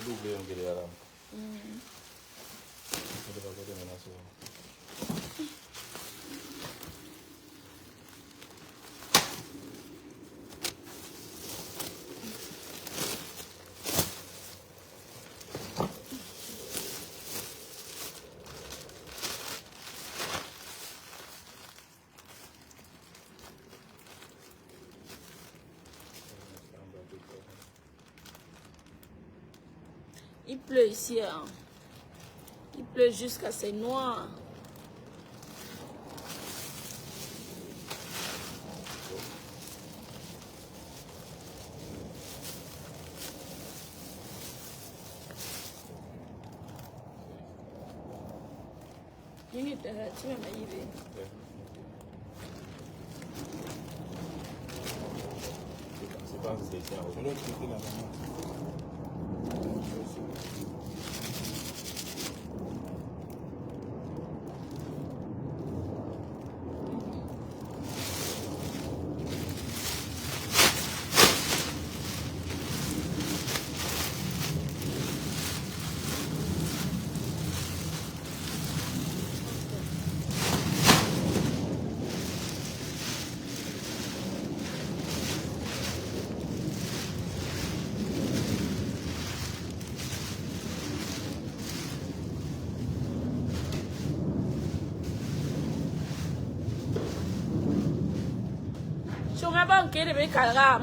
doublé un peu de la Je vais regarder maintenant. Il pleut ici, hein. Il pleut jusqu'à c'est noir. C'est pas c'est ici. Je vais cliquer là-bas.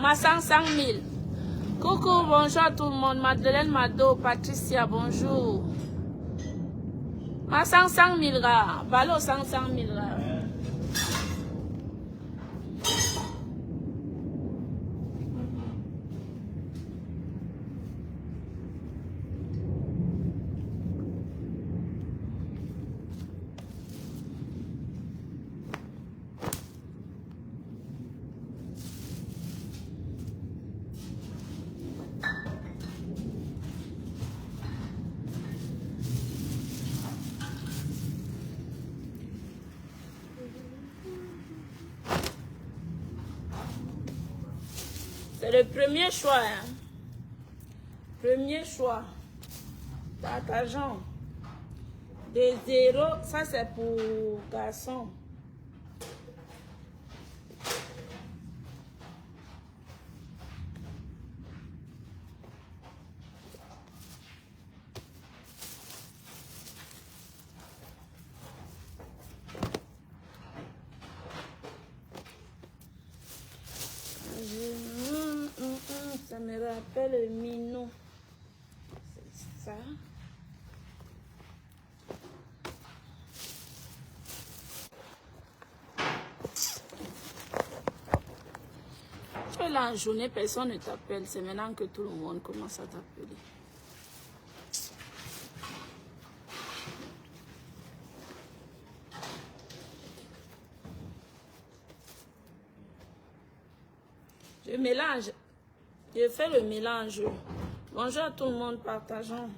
Ma 500 000. Coucou, bonjour à tout le monde. Madeleine Mado, Patricia, bonjour. Ma 500 000 gars. Balo 500 000 gars. C'est le premier choix. Hein. Premier choix. Partageons. Des zéros, ça c'est pour garçon. Ça me rappelle Minou. C'est ça. Tu es là en journée, personne ne t'appelle. C'est maintenant que tout le monde commence à t'appeler. Je mélange. Je fais le mélange. Bonjour à tout le monde, partageons.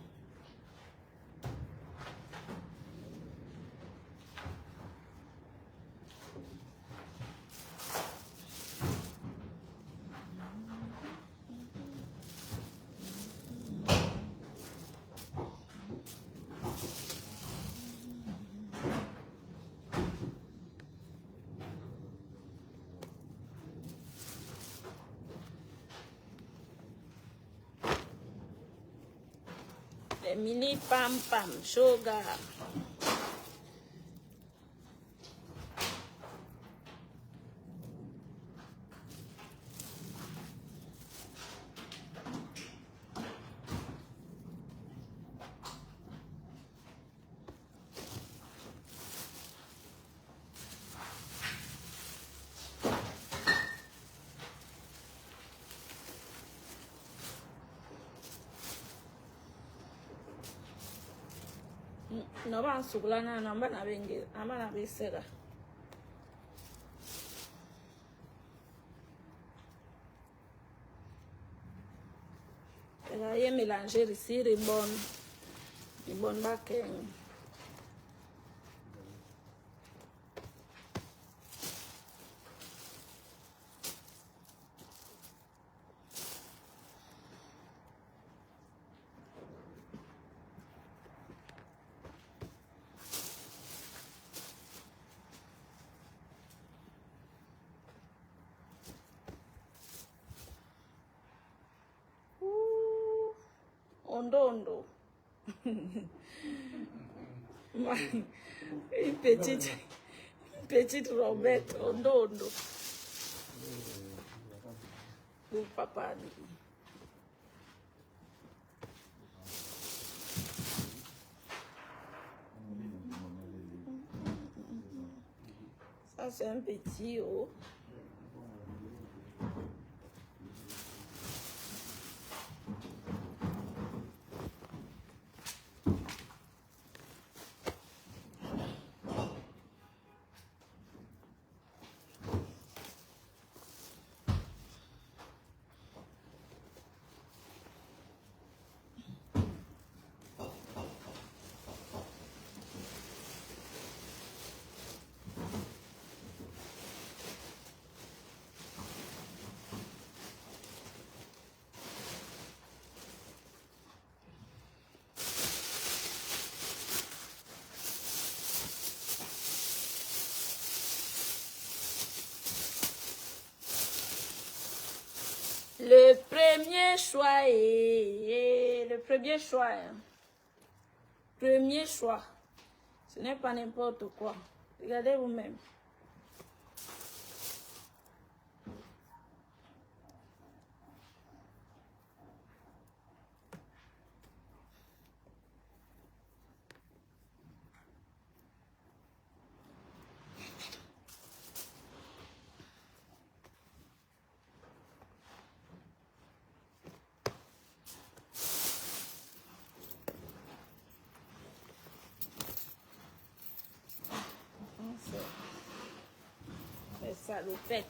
Les mini pam pam, sugar. No van suglana no van a venir, van a vencer. Elle a mélangé ici les bonnes baquets. Ondondo. Une petite robette, Ondondo. Pour papa. Ça, c'est un petit haut. Le premier choix est le premier choix. Premier choix. Ce n'est pas n'importe quoi. Regardez vous-même. Les salopettes.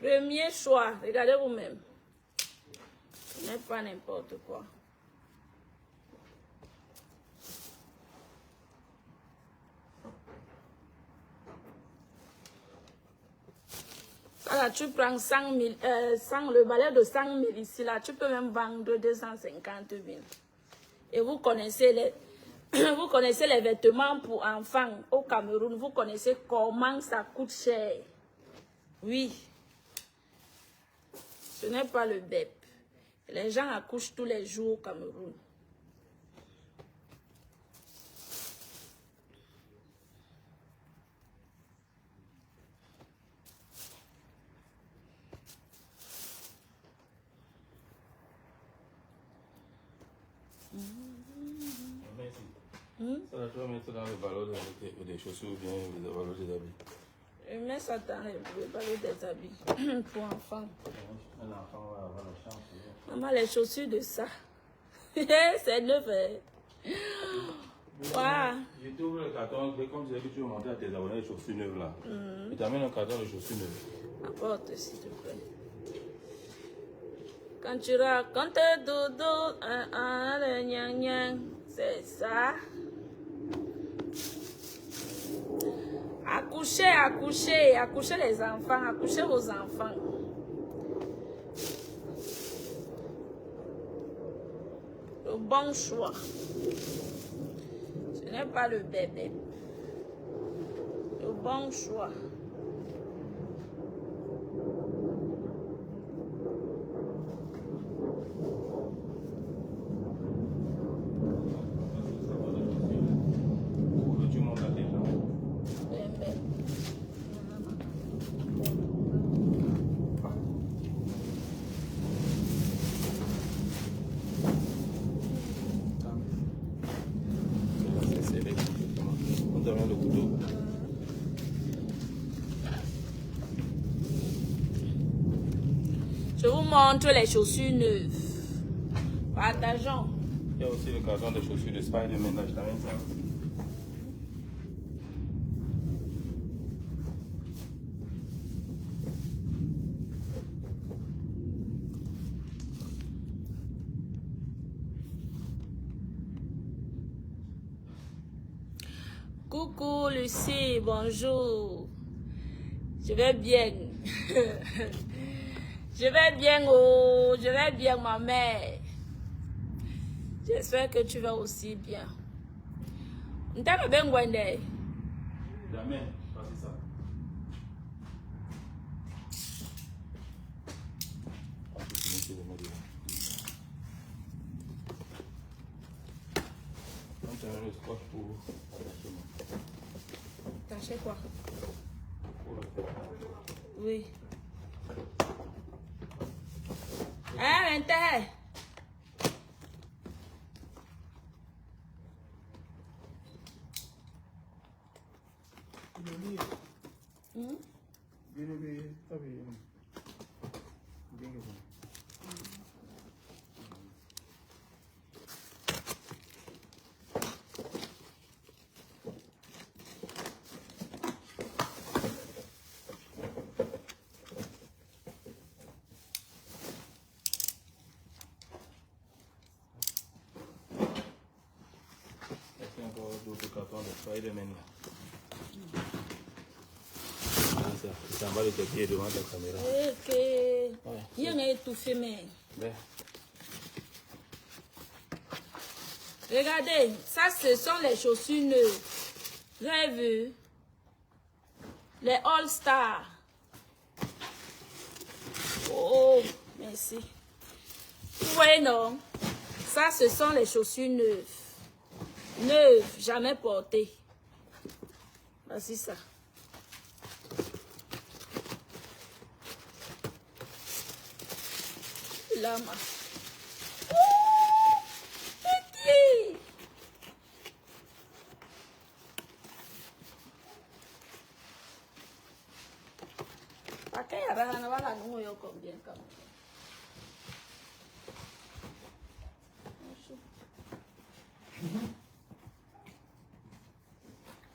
Premier choix, regardez vous-même. Ce n'est pas n'importe quoi. Là, tu prends 100 000, le balai de 100 000 ici, là, tu peux même vendre 250 000. Et vous connaissez vous connaissez les vêtements pour enfants au Cameroun. Vous connaissez comment ça coûte cher. Oui. Ce n'est pas le BEP. Les gens accouchent tous les jours au Cameroun. Ça, tu vas mettre dans le ballon des chaussures ou bien le ballon des habits. Je mets ça dans le ballon des habits pour enfants. Un enfant va avoir la chance. Maman, les chaussures de ça. C'est neuf. Wow. Je t'ouvre le carton, comme tu dis que tu veux montrer à tes abonnés les chaussures neuves là. Il t'amène un carton de chaussures neuves. Apporte s'il te plaît. Quand tu racontes dodo, c'est ça. Accouchez, accouchez, accouchez les enfants, accouchez vos enfants. Le bon choix. Ce n'est pas le bébé. Le bon choix. Tu montes à tes gens. On te met le couteau. Je vous montre les chaussures neuves. Partageons. Il y a aussi le carton de chaussures de Spider-Man. Là, je t'amène ça. Coucou Lucie, bonjour. Je vais bien. Je vais bien, oh, je vais bien, ma mère. J'espère que tu vas aussi bien. N'taka bien Gwende. Jamais, pas ça. T'as acheté quoi? Oui. Hein, Inter? Encore d'autres cartons de Spider-Man. Ça en bas de tes pieds devant ta caméra. Ok. Il y en a étouffé, mais. Mais, Regardez, ça, ce sont les chaussures neuves. Vous avez vu? Les All-Star. Oh, merci. Vous voyez, non? Ça, ce sont les chaussures neuves. Neuves, jamais portées. Voici ça. Lama. Petit. Pakai ada anak-anak nunggu yo combien kamu.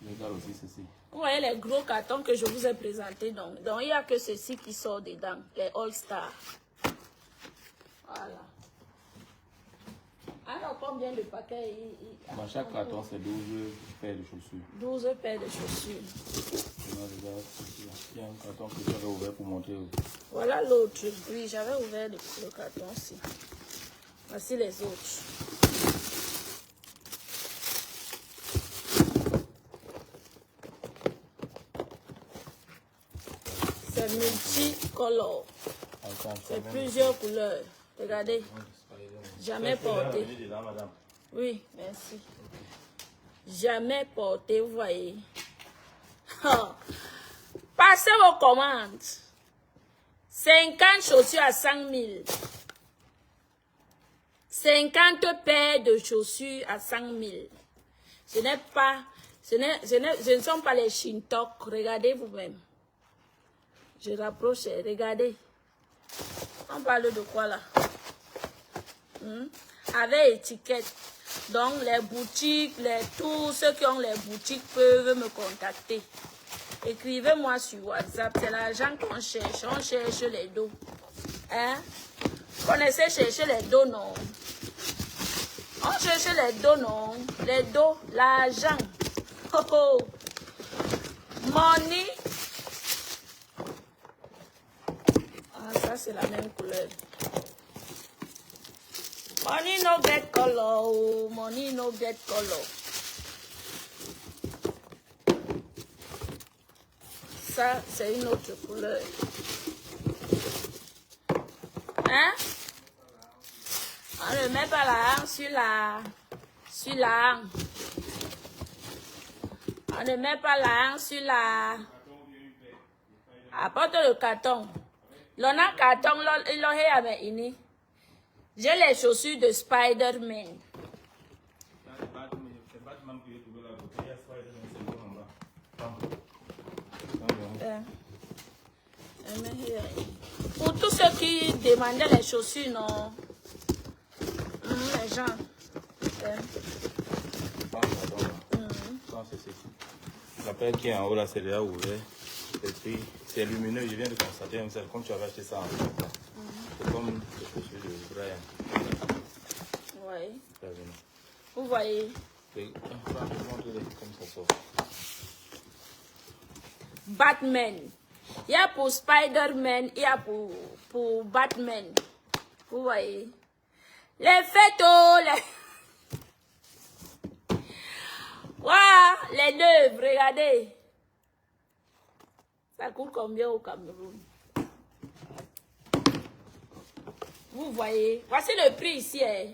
regarde aussi ceci. Vous voyez les gros cartons que je vous ai présentés, donc il n'y a que ceci qui sort dedans, les All-Star. Voilà. Alors, combien de paquets Dans chaque carton, c'est 12 paires de chaussures. 12 paires de chaussures. Il y a un carton que j'avais ouvert pour montrer. Voilà l'autre. Oui, j'avais ouvert le carton aussi. Voici les autres. C'est multicolore. C'est plusieurs couleurs. Regardez. Jamais porté. Oui, merci. Jamais porté, vous voyez. Passez vos commandes. 50 chaussures à 5 000. 50 paires de chaussures à 5 000. Ce n'est pas, ce ne sont pas les Shintok. Regardez vous-même. Je rapproche, regardez. On parle de quoi là? Avec étiquette. Donc les boutiques, tous ceux qui ont les boutiques peuvent me contacter. Écrivez-moi sur WhatsApp. C'est l'argent qu'on cherche. On cherche les dos. Hein? Vous connaissez chercher les dos, non? On cherche les dos, non? Les dos, l'argent. Oh, oh. Money. Ah, ça c'est la même couleur. Money no get color. Oh. Money no get color. Ça, c'est une autre couleur. Hein? On ne met pas la hanche sur la hanche. On ne met pas la hanche sur la... Apporte le carton. L'on a carton, il l'a avec ini. J'ai les chaussures de Spider-Man. Pour tous ceux qui demandaient les chaussures, non? Les gens. La paire qui est en haut là, c'est déjà ouvert. C'est lumineux, je viens de constater, c'est comme tu avais acheté ça en fait. C'est comme les chaussures de Brian. Oui. Vous voyez, Comme ça sort. Batman. Il y a pour Spider-Man, il y a pour Batman. Vous voyez. Les photos, les... Waouh, les neufs, regardez. Ça coûte combien au Cameroun? Vous voyez. Voici le prix ici. Hein.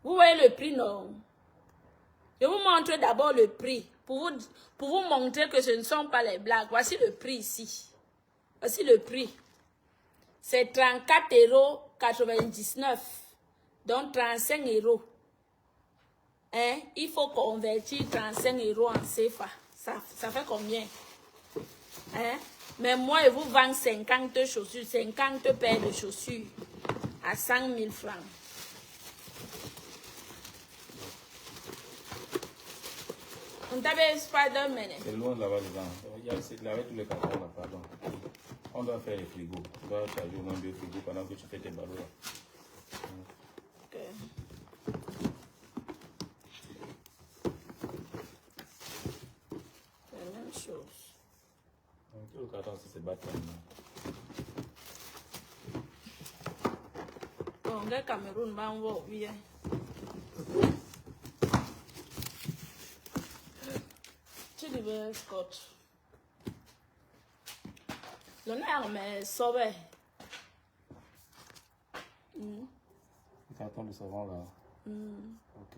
Vous voyez le prix, non? Je vous montre d'abord le prix. Pour vous montrer que ce ne sont pas les blagues. Voici le prix ici. Voici le prix. C'est 34,99 €. Donc 35 €. Hein? Il faut convertir 35 € en CFA. Ça fait combien? Hein? Mais moi, je vous vends 50 chaussures, 50 paires de chaussures à 100 000 francs. On t'avait Spider-Man. C'est loin là-bas devant. C'est là avec tous les cartons là, pardon. On doit faire les frigos. On doit charger au moins 2 frigos pendant que tu fais tes ballots là. Ok. C'est la même chose. Tout le carton, c'est Batman. Bon, le Cameroun va en voir bien. Tu devais scotch. L'honneur, mais sauvé. Le carton de savon là. Ok.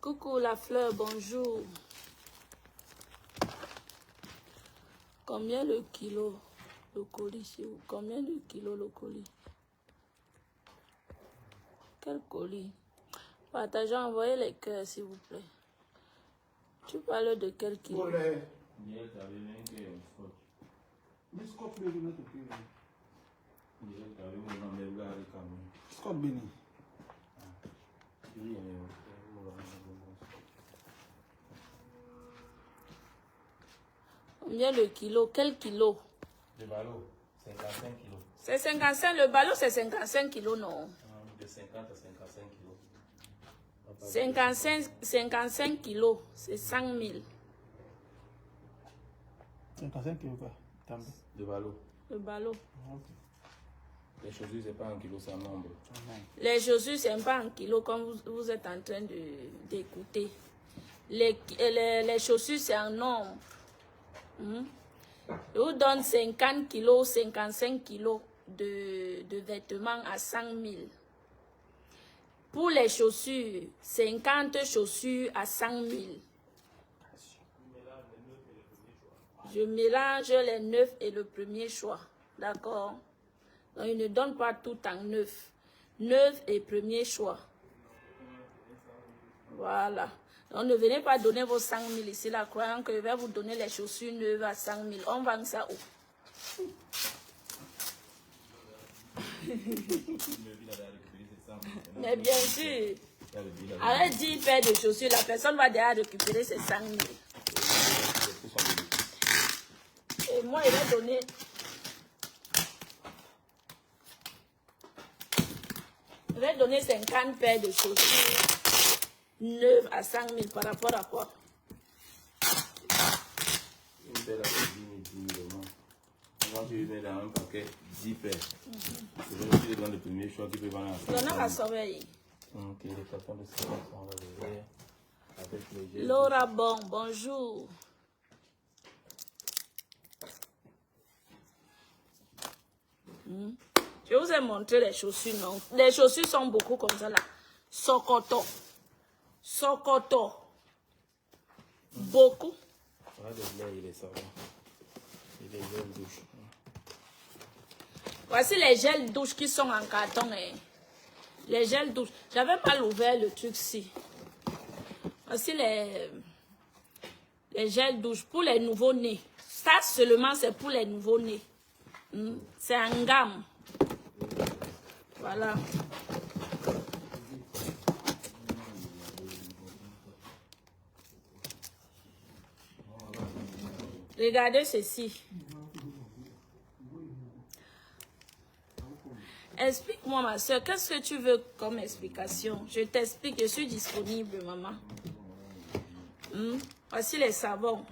Coucou la fleur, bonjour. Combien le kilo le colis chez vous? Combien de kilos le colis? Quel colis? Partagez, envoyez les cœurs s'il vous plaît. Tu parles de quel kilo? Scott Benny. Combien le kilo? Quel kilo? Le ballot, 55 kilos. C'est 55, le ballon c'est 55 kilos, non? De 50 à 55 kilos. 55 kilos, c'est 100 000. 55 kilos quoi? Le ballot. Le ballon. Les chaussures, c'est pas un kilo, c'est un nombre. Les chaussures, c'est pas en kilos comme vous êtes en train d'écouter. Les chaussures, c'est en nombre. Je vous donne 50 kilos, 55 kilos de vêtements à 100 000. Pour les chaussures, 50 chaussures à 100 000. Je mélange les neufs et le premier choix. D'accord? Donc, il ne donne pas tout en neuf. Neuf et premier choix. Voilà. Donc, ne venez pas donner vos 100 000 ici, là, croyant que je vais vous donner les chaussures neuves à 100 000. On vend ça où? Mais bien sûr. Avec 10 paires de chaussures, la personne va déjà récupérer ses 100 000. Et moi, il va donner... Je vais donner 50 paires de chaussures neuves à 100 000 par rapport à quoi? Une paire à 10 000 euros. Quand tu mets dans un paquet 10 paires, c'est vrai que tu donnes le premier choix qui peut vendre à 100 000. On a sauvé. Ok, les cartons de 50 on va les voir avec les gels. Laura, bonjour. Je vous ai montré les chaussures, non? Les chaussures sont beaucoup comme ça là. Sokoto. Sokoto. Beaucoup. Regarde le lait, il est savant. Il est gel douche. Voici les gels douche qui sont en carton. Hein. Les gels douche. J'avais pas ouvert le truc ci. Voici les gels douche pour les nouveaux-nés. Ça seulement c'est pour les nouveaux-nés. C'est en gamme. Voilà. Regardez ceci. Explique-moi, ma soeur, qu'est-ce que tu veux comme explication? Je t'explique, je suis disponible, maman. Voici les savons.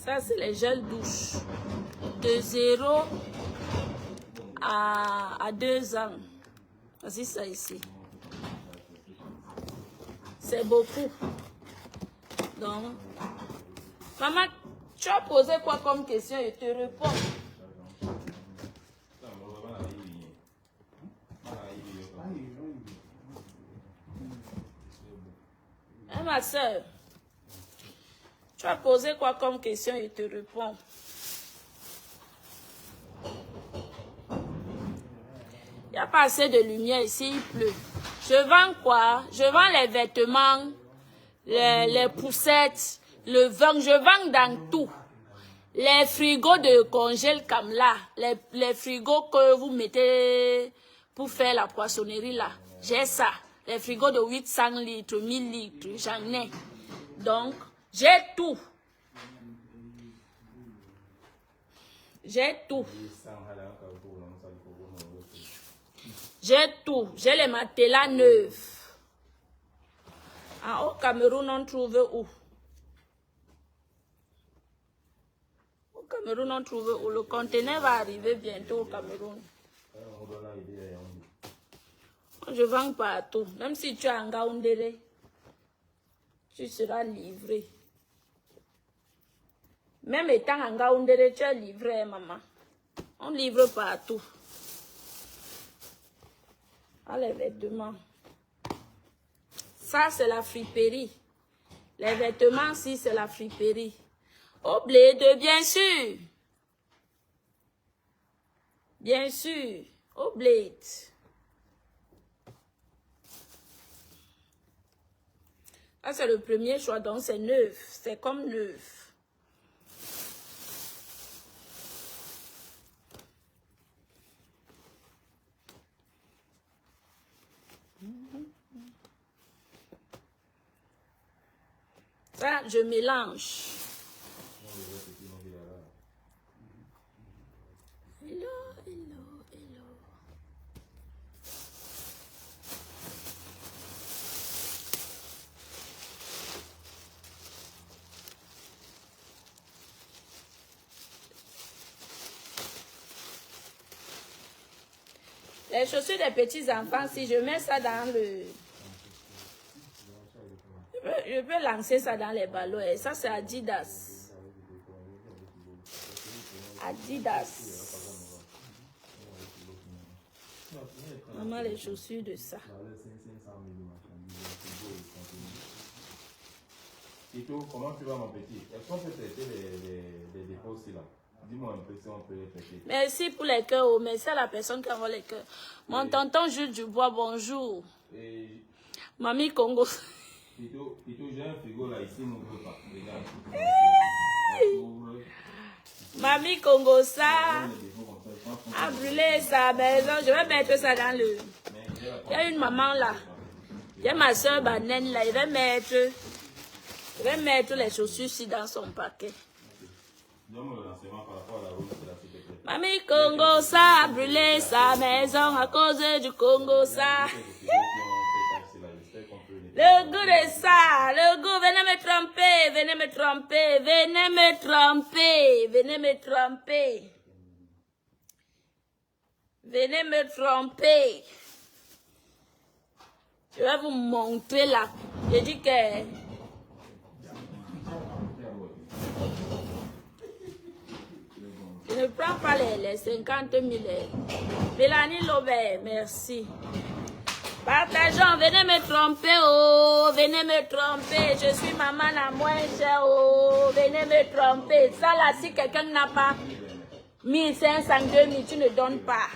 Ça, c'est les gels douche. De 0 à 2 ans. Voici ça ici. C'est beaucoup. Donc, maman, tu as posé quoi comme question? Je te réponds. Hein, ma soeur? Tu as posé quoi comme question? Je te réponds. Il n'y a pas assez de lumière ici, il pleut. Je vends quoi? Je vends les vêtements, les poussettes, le vin. Je vends dans tout. Les frigos de congèle comme là, les frigos que vous mettez pour faire la poissonnerie là. J'ai ça. Les frigos de 800 litres, 1000 litres, j'en ai. Donc, j'ai tout. J'ai tout. J'ai tout. J'ai les matelas neufs. Au Cameroun, on trouve où? Au Cameroun, on trouve où? Le conteneur va arriver bientôt au Cameroun. Je vends partout. Même si tu es en Gaoundéré, tu seras livré. Même étant en Gaoundéré, tu es livré, maman. On livre partout. Ah, les vêtements. Ça, c'est la friperie. Les vêtements, si, c'est la friperie. Au bled, bien sûr. Bien sûr. Au bled. Ça, c'est le premier choix. Donc, c'est neuf. C'est comme neuf. Ça, je mélange. Hello, hello, hello. Les chaussures des petits enfants, si je mets ça dans le... Je peux lancer ça dans les ballons. Et ça, c'est Adidas. Adidas. Maman, les chaussures de ça. Tito, comment tu vas, mon petit? Est-ce qu'on peut traiter les dépôts aussi là? Dis-moi un peu si on peut les traiter. Merci pour les cœurs. Merci à la personne qui envoie les cœurs. Mon tonton Jules Dubois, bonjour. Mamie Congo. Tito, j'ai un frigo là, ici, n'ouvre pas. Regarde. Mamie Congo, ça a brûlé sa maison. Je vais mettre ça dans le... Il y a une maman là. Il y a ma soeur Banane là. Je vais mettre les chaussures ici dans son paquet. Mamie Congo, ça a brûlé sa maison à cause du Congo, ça. Le goût de ça, le goût, venez me tromper, venez me tromper, venez me tromper, venez me tromper. Venez me tromper. Je vais vous montrer là. Je dis que... Je ne prends pas les 50 000. Mélanie Lobert, merci. Partageons, venez me tromper, oh, venez me tromper. Je suis maman la moins chère, oh, venez me tromper. Ça là, si quelqu'un n'a pas 1500, 2000, tu ne donnes pas.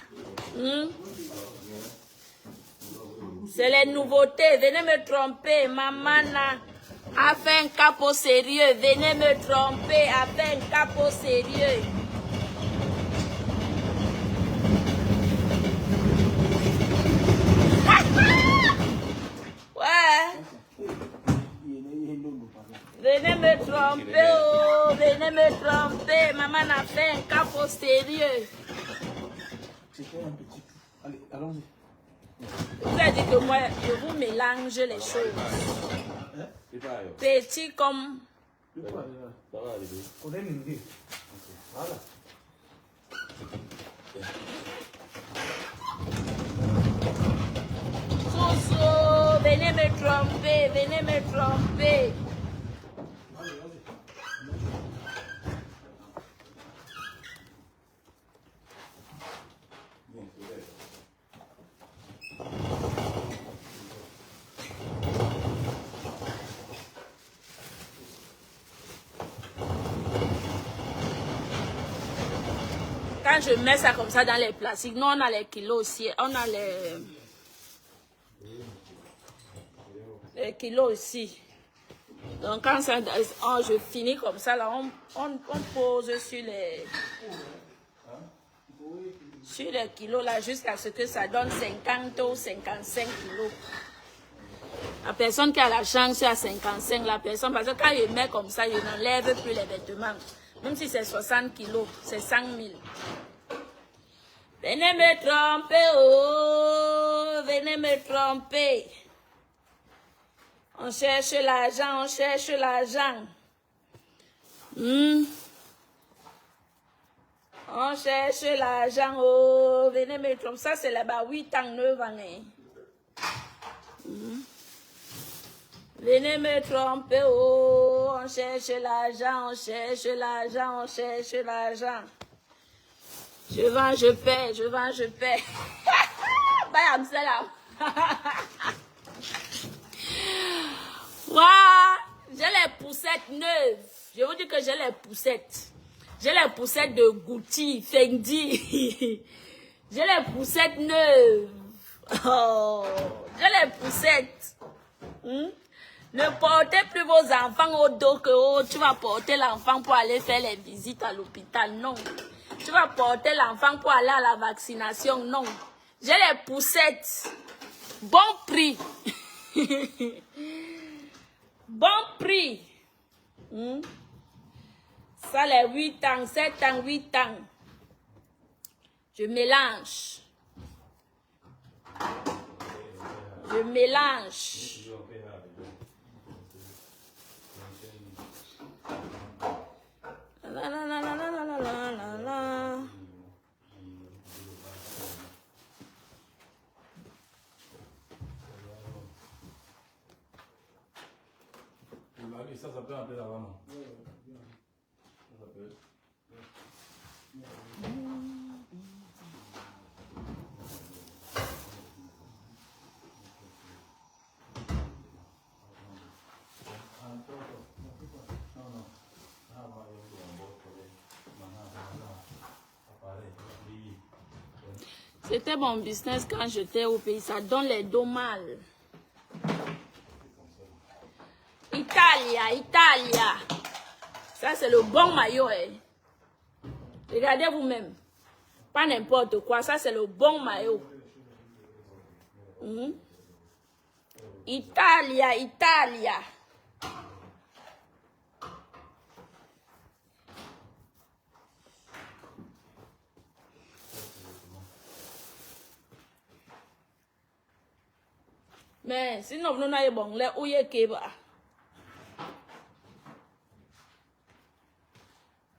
C'est les nouveautés, venez me tromper. Maman a fait un capot sérieux, venez me tromper, a fait un capot sérieux. Ouais. Venez me tromper, oh, venez me tromper. Maman a fait un capot sérieux. un petit. Allez, allons-y. Vous avez dit que moi, je vous mélange les choses. Petit comme... Ça va arriver. On est une. Voilà. Soso, venez me tromper, venez me tromper. Quand je mets ça comme ça dans les plastiques, nous on a les kilos aussi, on a les kilos aussi. Donc quand ça, je finis comme ça, là, on pose sur les kilos là jusqu'à ce que ça donne 50 ou 55 kilos. La personne qui a la chance c'est à 55, la personne, parce que quand je mets comme ça, je n'enlève plus les vêtements. Même si c'est 60 kilos, c'est 100 000. Venez me tromper, oh, venez me tromper. On cherche l'argent, on cherche l'argent. On cherche l'argent, oh, venez me tromper. Ça, c'est là-bas 8 ans, 9 ans. Venez me tromper, oh, on cherche l'argent, on cherche l'argent, on cherche l'argent. Je vends, je paie, je vends, je paie. Bye, Amsterdam. Waouh, j'ai les poussettes neuves. Je vous dis que j'ai les poussettes. J'ai les poussettes de Gucci, Fendi. J'ai les poussettes neuves. Oh, j'ai les poussettes. Ne portez plus vos enfants au dos que oh, tu vas porter l'enfant pour aller faire les visites à l'hôpital. Non. Tu vas porter l'enfant pour aller à la vaccination. Non. J'ai les poussettes. Bon prix. Bon prix. Ça, les 8 ans, 7 ans, 8 ans. Je mélange. Je mélange. La la la la la la la la la. Ça peut entrer là-bas, non? Ça peut. C'était mon business quand j'étais au pays. Ça donne les dos mal. Italia, Italia. Ça, c'est le bon maillot. Hein. Regardez vous-même. Pas n'importe quoi. Ça, c'est le bon maillot. Italia, Italia. Mais sinon, nous n'avons bon là où est que va.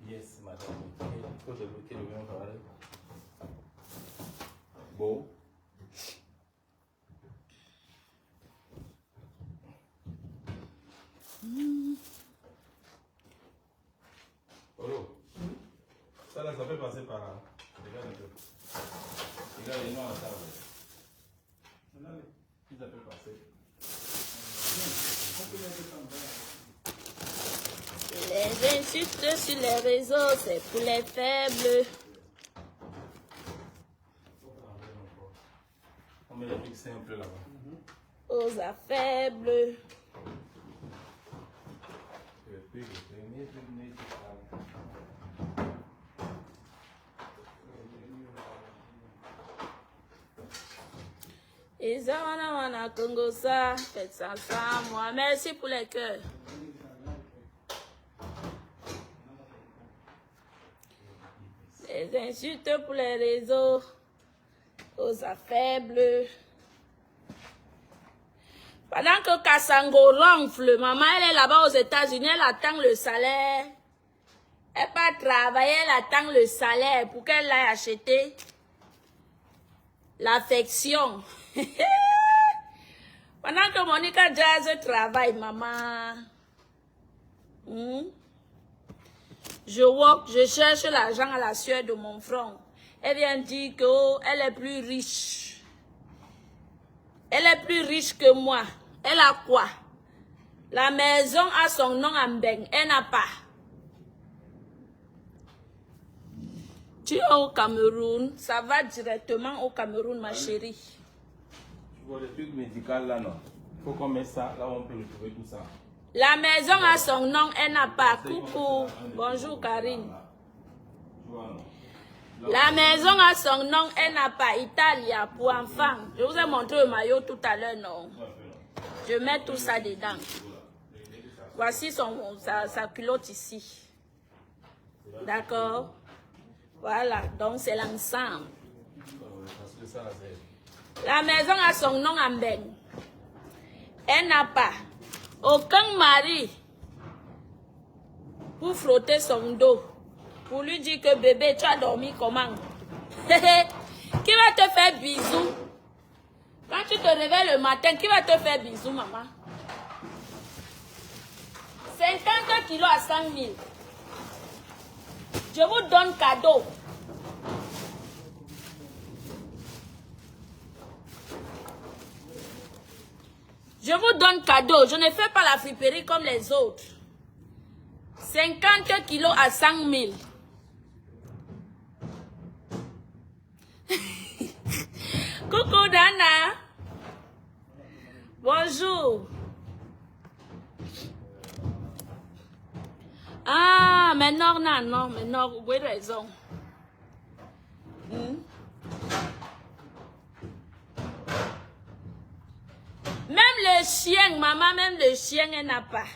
Yes, madame. Il faut débloquer le même travail. Bon. Olo. Ça là, ça peut passer par là. Regarde un peu. Regarde les noirs à table. Ça peut passer. Les insultes sur les réseaux, c'est pour les faibles. On met les trucs simples là-bas. Aux faibles. Et ça, on a Congo ça. Faites ça sans moi. Merci pour les cœurs. Les insultes pour les réseaux. aux affaires bleues. Pendant que Kassango ronfle, maman, elle est là-bas aux États-Unis, elle attend le salaire. Elle pas travailler, elle attend le salaire pour qu'elle aille acheter l'affection. Pendant que Monica Jazz travaille, maman. Je cherche l'argent à la sueur de mon front. Elle vient dire qu'elle est plus riche. Elle est plus riche que moi. Elle a quoi? La maison a son nom en Mbeng. Elle n'a pas. Tu es au Cameroun. Ça va directement au Cameroun, ma chérie. Tu vois les trucs médicaux là, non? Il faut qu'on mette ça, là on peut retrouver tout ça. La maison a son nom, elle n'a pas. Coucou. Bonjour, Karine. La maison a son nom, elle n'a pas. Italia pour enfants. Je vous ai montré le maillot tout à l'heure, non? Je mets tout ça dedans. Voici sa culotte ici. D'accord? Voilà, donc c'est l'ensemble. La maison a son nom en Mbeng. Elle n'a pas aucun mari pour frotter son dos. Pour lui dire que bébé, tu as dormi comment? Qui va te faire bisous? Quand tu te réveilles le matin, qui va te faire bisous, maman? 50 kilos à 100 000. Je vous donne cadeau. Je vous donne cadeau. Je ne fais pas la friperie comme les autres. 50 kilos à 100 000. Coucou Dana. Bonjour. Ah, mais non, vous avez raison. Même le chien, maman, même le chien, elle n'a pas.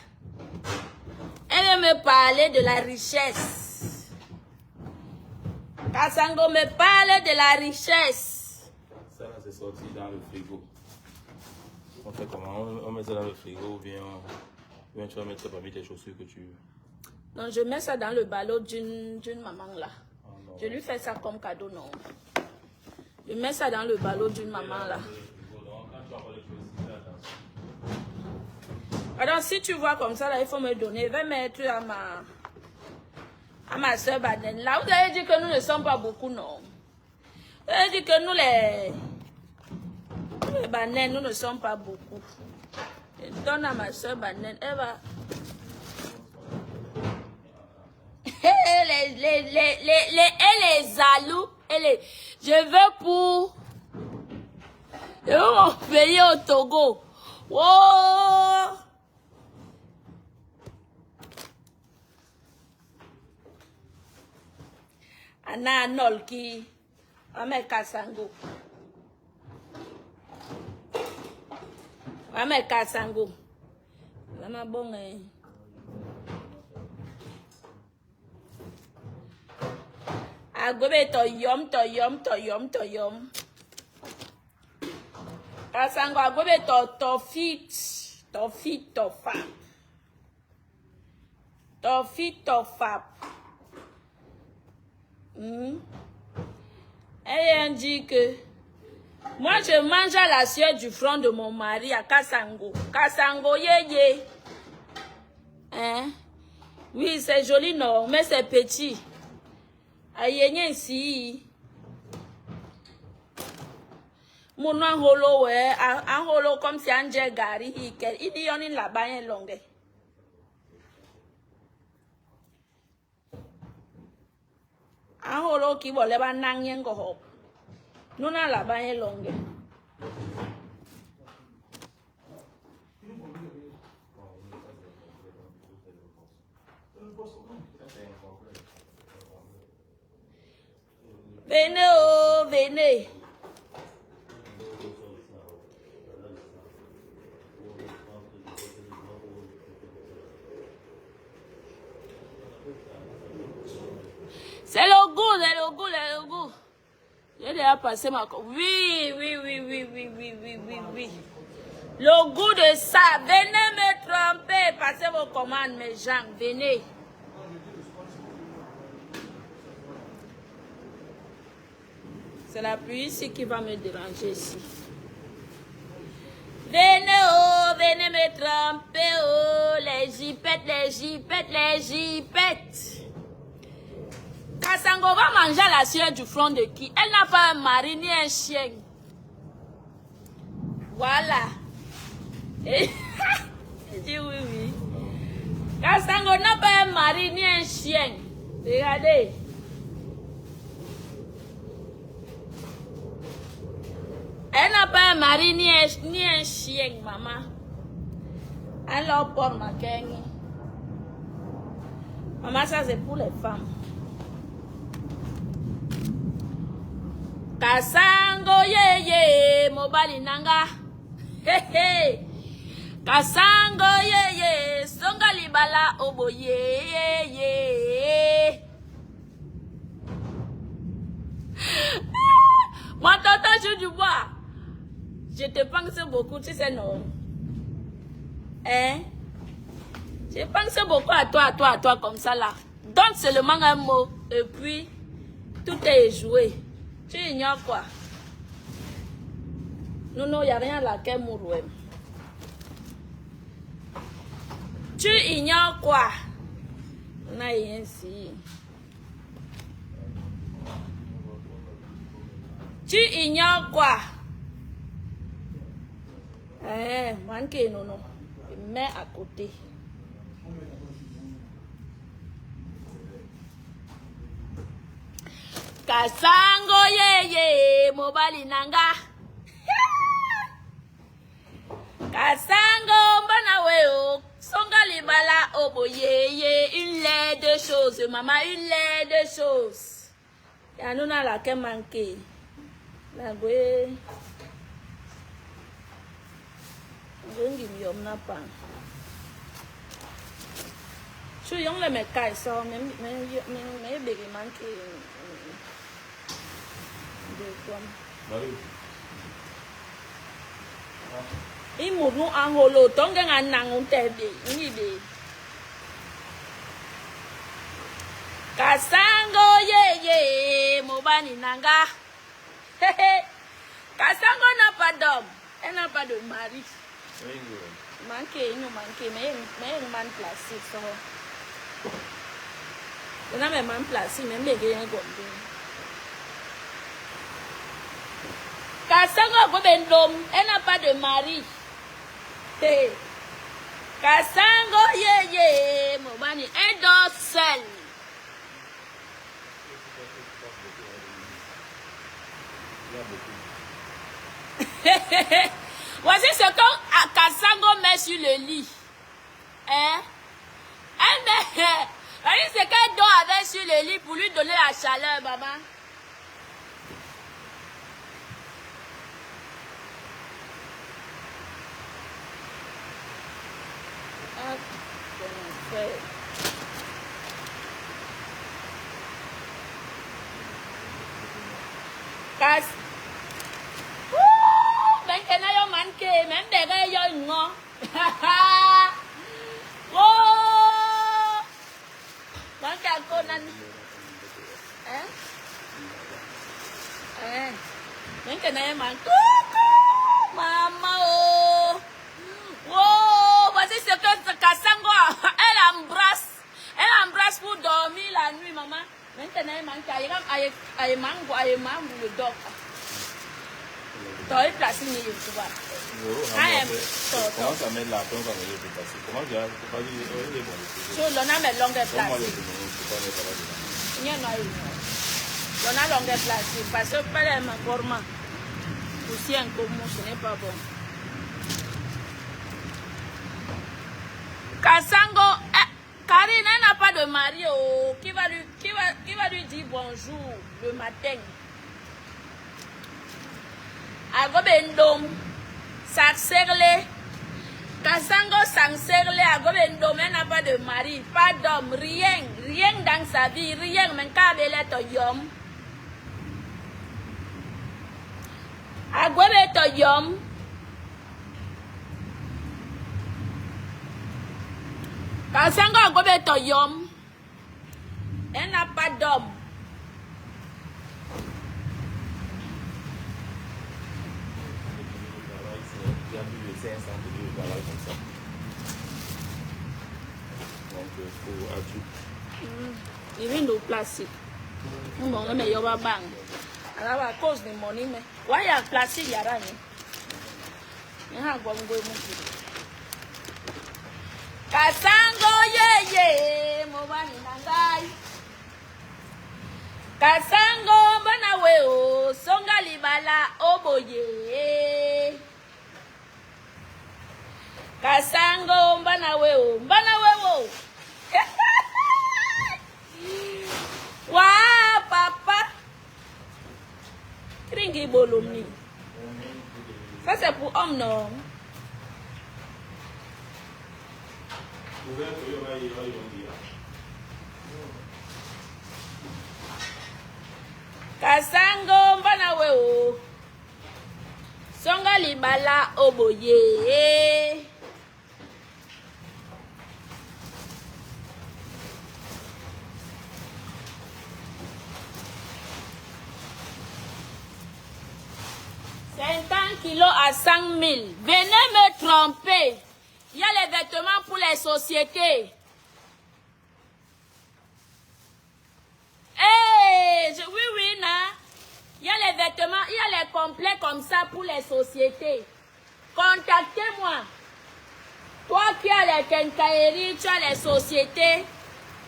Elle veut me parler de la richesse. Kassango me parle de la richesse. Ça, c'est sorti dans le frigo. On fait comment? On met ça dans le frigo ou bien tu vas mettre parmi tes chaussures que tu veux? Non, je mets ça dans le ballot d'une maman là. Ah, non, je lui fais ça comme cadeau, non. Je mets ça dans le ballot d'une maman là. Alors, si tu vois comme ça, là, il faut me donner. Je vais mettre à ma soeur Baden. Là, vous avez dit que nous ne sommes pas beaucoup, non. Vous avez dit que nous, les Baden, nous ne sommes pas beaucoup. Je donne à ma soeur Baden. Elle va... Elle est jaloux. Je veux pour... Je veux mon pays au Togo. Oh! Ana Nolki, Ame Kassango. Ame Kassango. Lama bon Agobe to yom. Kassango agobe to fap. Elle dit que moi je mange à la sueur du front de mon mari à Kassango. Kassango yé. Hein? Oui, c'est joli non, mais c'est petit. Aïe ici. Mon holo un holo comme si un gari il dit on la bagne longue. Un holo qui vole ba nang yen go hop. Nous na la bagne longue. Venez oh, venez. C'est le goût. J'ai à passer ma... Oui. Le goût de ça. Venez me tromper. Passez vos commandes, mes gens. Venez. C'est la pluie ici qui va me déranger ici. Venez, oh, venez me tromper, oh, les jipettes. Kassango va manger la sueur du front de qui? Elle n'a pas un mari ni un chien. Voilà. Et je dis oui. Kassango n'a pas un mari ni un chien. Regardez. Elle n'a pas un mari ni un chien, maman. Alors, pour ma gang. Maman, ça c'est pour les femmes. Kassango ye, mobali nanga. Kassango ye, songa libala obo ye. Mon tonton joue du bois. Je te pense beaucoup, tu sais non? Hein? Je pense beaucoup à toi comme ça là. Donne seulement un mot et puis tout est joué. Tu ignores quoi? Non, il n'y a rien là qu'elle mourrait. Tu ignores quoi? On a rien ici. Tu ignores quoi? Manqué, non. Mets à côté. Kassango ye, mobali nanga. Kassango mbana weo, songa libala obo ye. Une laie de choses, maman, une laie de choses. Y'a nous na la que manqué. La gwe. Gwengi miyom na pan. So young le me kai so me begi manqué. Imunu angolo tonga nganang tebi ni be. Kassango ye mobani nanga. Kassango n'a pas d'homme, elle n'a pas de mari. Manqué, mais man placé ça. On a même man placé, même bégé un gomme. Kassango a ben d'homme, elle n'a pas de mari. Kassango ye, mobani, un dos seul. Voici ce que Kassango met sur le lit. Hein? Voici ce qu'elle doit avec sur le lit pour lui donner la chaleur, maman. Ben que na yo manqué, même des gars yo non. Oh! Manqué encore nan. Ben que na yo manqué. Maman oh. Oh, voici ce que Kassango elle embrasse pour dormir la nuit, maman. Maintenant, il manque à mango le dog. Tu as placé une tu vois. Comment ça met la peine quand elle est passée? Comment tu as dit? Sur l'on a mes longues placées. Il y en a une. L'on a longues placées parce que pas les macorments. Aussi un commun, ce n'est pas bon. Kassango, Karine n'a pas de mari oh, qui va lui dire bonjour le matin. Agobendom, Saxerle, Kassango Saxerle, Agobendom, elle n'a pas de mari, pas d'homme, rien dans sa vie, rien, même qu'elle est yom. Agwebe to yom. Kasango agwebe to yom. Elle n'a pas d'homme. Il y a plus de 500 degrés de travail comme ça. Donc, il faut ajuster. Il vient de placer. Bon, mais il y a pas bang. Alors, à cause de money, mais. Why you placer, il y a rien. Il y a un bon goût. Kasango ye, mobani nangai. Kasango banawe o, songa libala oboye. Kasango banawe o, o. Wa papa. Kringi bolomni. Ça c'est pour homme non. Kasango mbanawe o. Songa libala oboye. Kilos à 100 000. Venez me tromper. Il y a les vêtements pour les sociétés. Oui, non. Il y a les vêtements, il y a les complets comme ça pour les sociétés. Contactez-moi. Toi qui as les quincailleries, tu as les sociétés.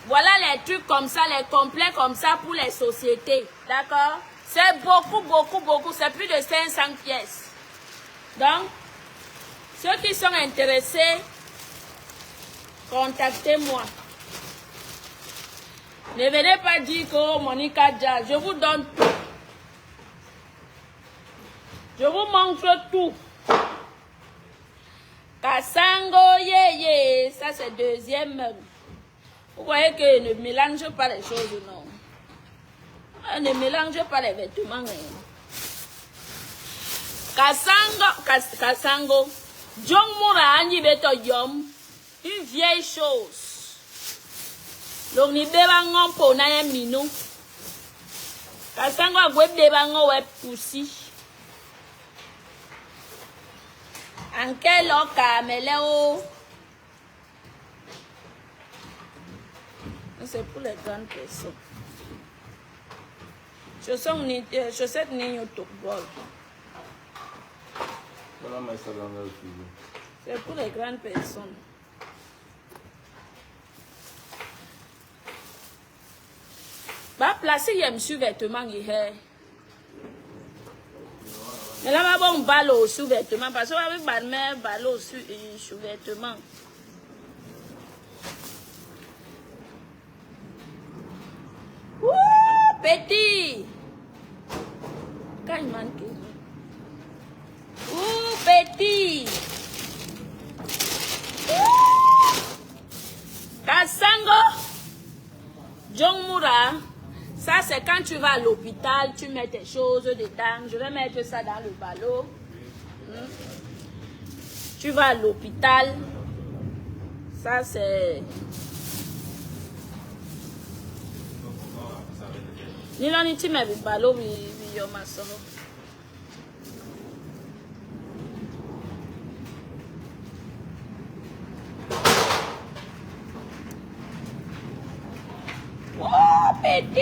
Voilà les trucs comme ça, les complets comme ça pour les sociétés. D'accord? C'est beaucoup. C'est plus de 500 pièces. Donc, ceux qui sont intéressés, contactez-moi. Ne venez pas dire que Monica Dia, je vous donne tout. Je vous montre tout. Kasango ye, ça c'est deuxième. Vous voyez que ne mélange pas les choses, non. Ne mélange pas les vêtements. Kasango. Jong Moura Anyi Beto Yom. Une vieille chose. Donc, ni bebangon pour na minou. Kasango a web bebangon web poussi. En quel oka meleo. C'est pour les grandes personnes. Chaussettes ni au bol. C'est pour les grandes personnes. Bah, placer y a monsieur vêtements hier. Mais là, on va ballot sous vêtements parce que avec balmer ballot sous vêtements. Ouh, petit. Quand il manque. Ouh, petit. Kasango. Jong Moura. Ça, c'est quand tu vas à l'hôpital, tu mets tes choses dedans. Je vais mettre ça dans le ballot. Tu vas à l'hôpital. Ça, c'est... Ni là, ni tu mets le ballot, oui, yo, ma soeur. Oh, petit!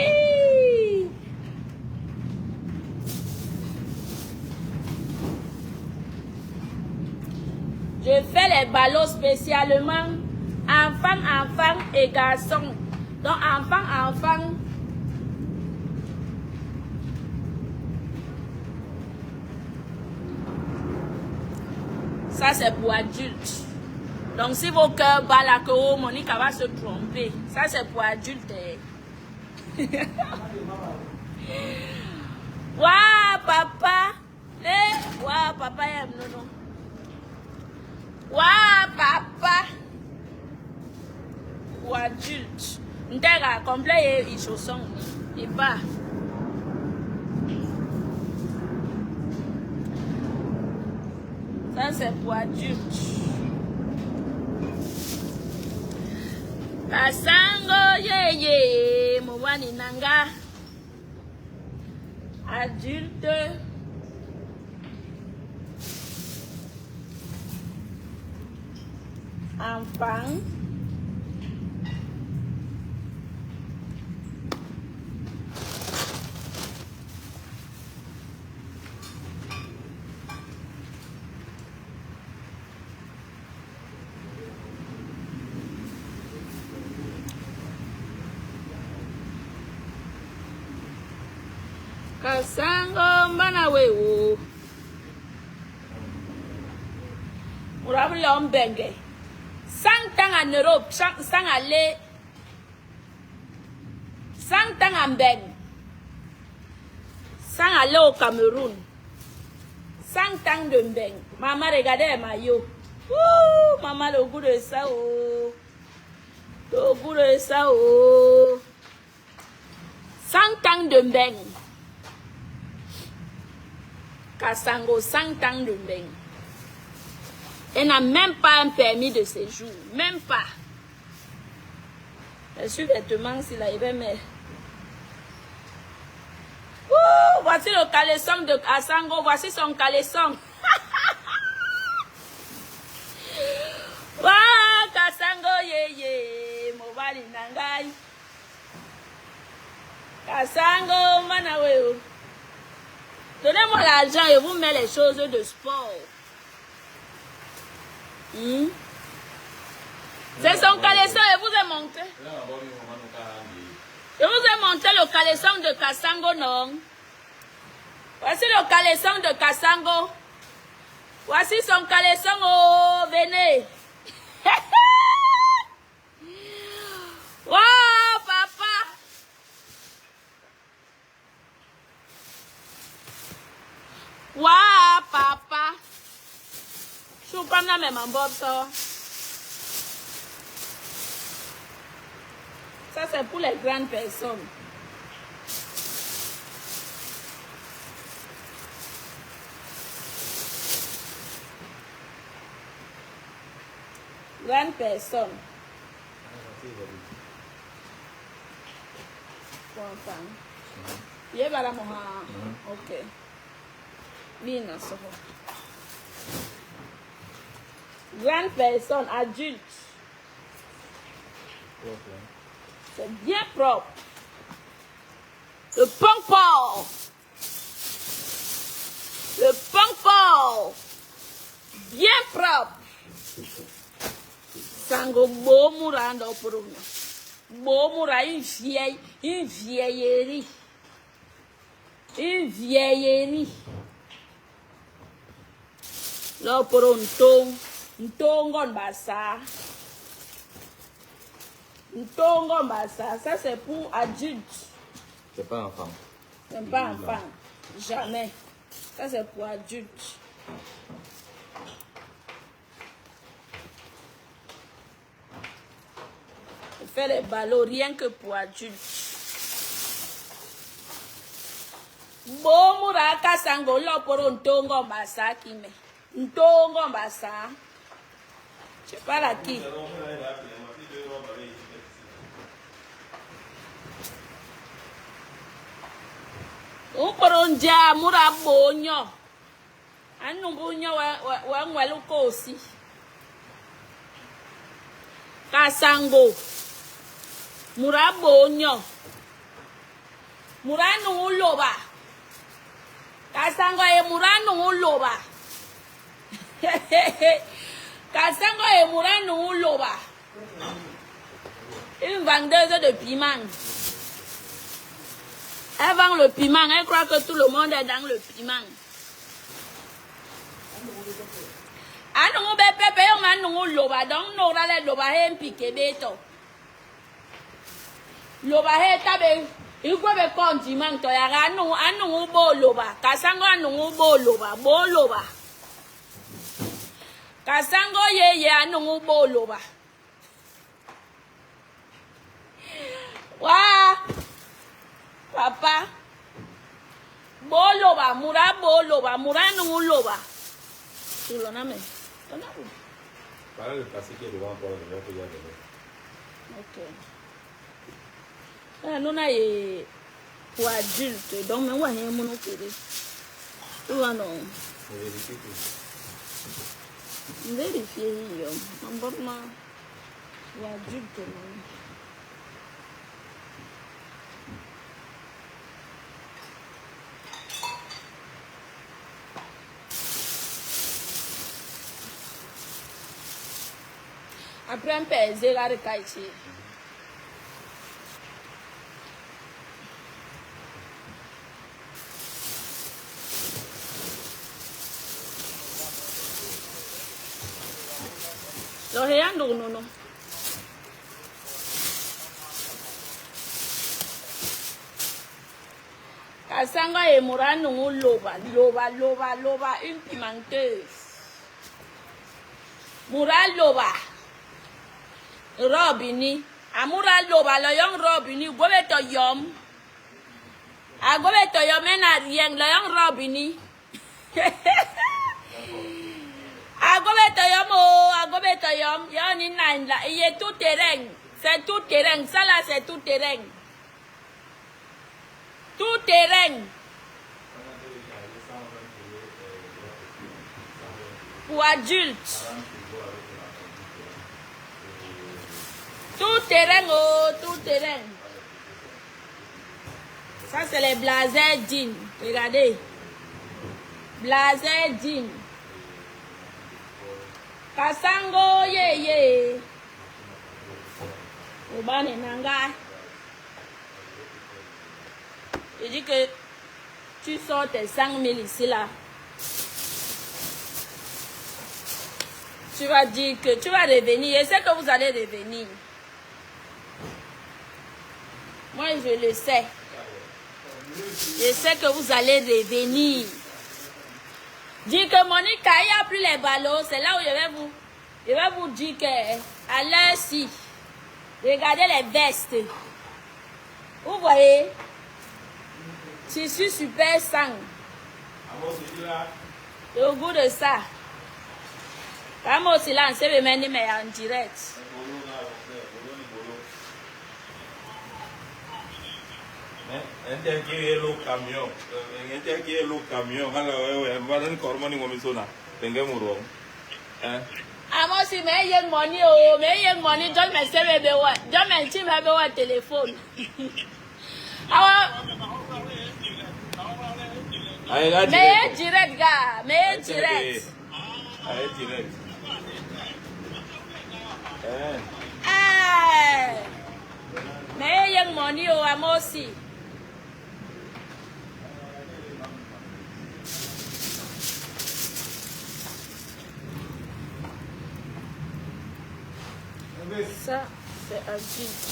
Je fais les ballots spécialement enfants et garçons. Donc, enfants. Ça, c'est pour adultes. Donc, si vos cœurs battent la queue, Monica va se tromper. Ça, c'est pour adultes. Waouh, papa. Waouh, papa aime non. Waouh, papa. Pour adultes. N'tera complet et chaussons. Et pas. c'est pour adultes. Kasango yeye, Mouani Nanga. Adulte. Enfant. Kasango Manawewo. Murabri Ombenge. 100 ans en Europe, 100 aller. 100 ans en Ben. 100 aller au Cameroun. 100 ans de Ben. Maman, regardez ma maillot. Ouh, maman, le goût de ça, oh. Le goût de ça, oh. 100 ans de Ben. Kasango, 100 ans de Ben. Elle n'a même pas un permis de séjour. Même pas. Je suis vêtement s'il arrivait, mais... Ouh, voici le caleçon de Kasango. Voici son caleçon. Waouh, Kasango, yeye. Mobali nangai. Kasango, manaweo. Donnez-moi l'argent et vous mettez les choses de sport. C'est son caleçon et vous ai monté. Je vous ai montré le caleçon de Kasango, non? Voici le caleçon de Kasango. Voici son caleçon, oh, venez. Wow, papa. Wow, papa. Je suis pas même en bob ça. Ça c'est pour les grandes personnes. Grandes personnes. Ye bara moha. Ok. Bien ça. Grande personne, adulte. C'est bien propre. Le pong-pong. Le pong-pong. Bien propre. Sango beau mourant au pour nous. Beau mourant, une vieillerie. Une vieillerie. Là pour un ton. Ntongon bassa. Ntongon bassa. Ça c'est pour adultes. C'est pas enfant. C'est pas enfant. Jamais. Ça c'est pour adultes. On fait les ballots rien que pour adultes. Bon mouraka sango là pour un tongon bassa qui met. Ntongon bassa. Je parle à qui? Un poronja mura bonyo. Anu bonyo wa ngwaluko aussi. Kasango. Mura bonyo. Mura nu loba. Kasango e mura nu loba. Kasango et Moura nous loba. Une vendeuse de piment. Elle vend le piment. Elle croit que tout le monde est dans le piment. Anou bébé on m'a nous loba. Donc nous allons loba un piqué béton. Loba he tabe. Il faut be condiment to ya anou bo loba. Kasango anou bo loba. Bo loba. Kasango ye anu boloba. Wa papa boloba mura nu loba. sur l'oname. Voilà le passé qui est devant toi, je vais regarder. Ok. Nous avons pour adultes, donc nous avons un monopole. Nous avons vérifier. Pour adultes. Après un peu, j'ai la recaille. Lo rien non. Kasanga et Mourano loba une pimenteuse. Moural loba. Robini. Amoural loba le young Robini. Gobeto yom. A gobeto yom en rien le young Robini. Agobeto yom, yon in là, il est tout terrain. C'est tout terrain. Ça là, c'est tout terrain. Tout terrain. Pour adultes. Tout terrain, oh, tout terrain. Ça, c'est les blazers jeans. Regardez. Blazer jeans. Kasango ye. Obane nanga. Je dis que tu sors tes 5 000 ici là. Tu vas dire que tu vas revenir. Je sais que vous allez revenir. Moi je le sais. Je sais que vous allez revenir. Dis que Monica, il n'y a plus les ballons. C'est là où je vais vous dire que à l'heure ci, regardez les vestes. Vous voyez, tissu super sang. Au goût de ça. Comme aussi là, on sait me mener mais en direct. Un tel qui est le camion, un tel qui est le camion, alors on va donner cormoni comme ça là, tenez mon rôle. Amo si me yeng money oh, me yeng money don't me say me be what, don't me team me be what telephone. Awa. Me direct ga, me direct. Aye direct. Me yeng money oh, amo si. Ça, c'est adulte.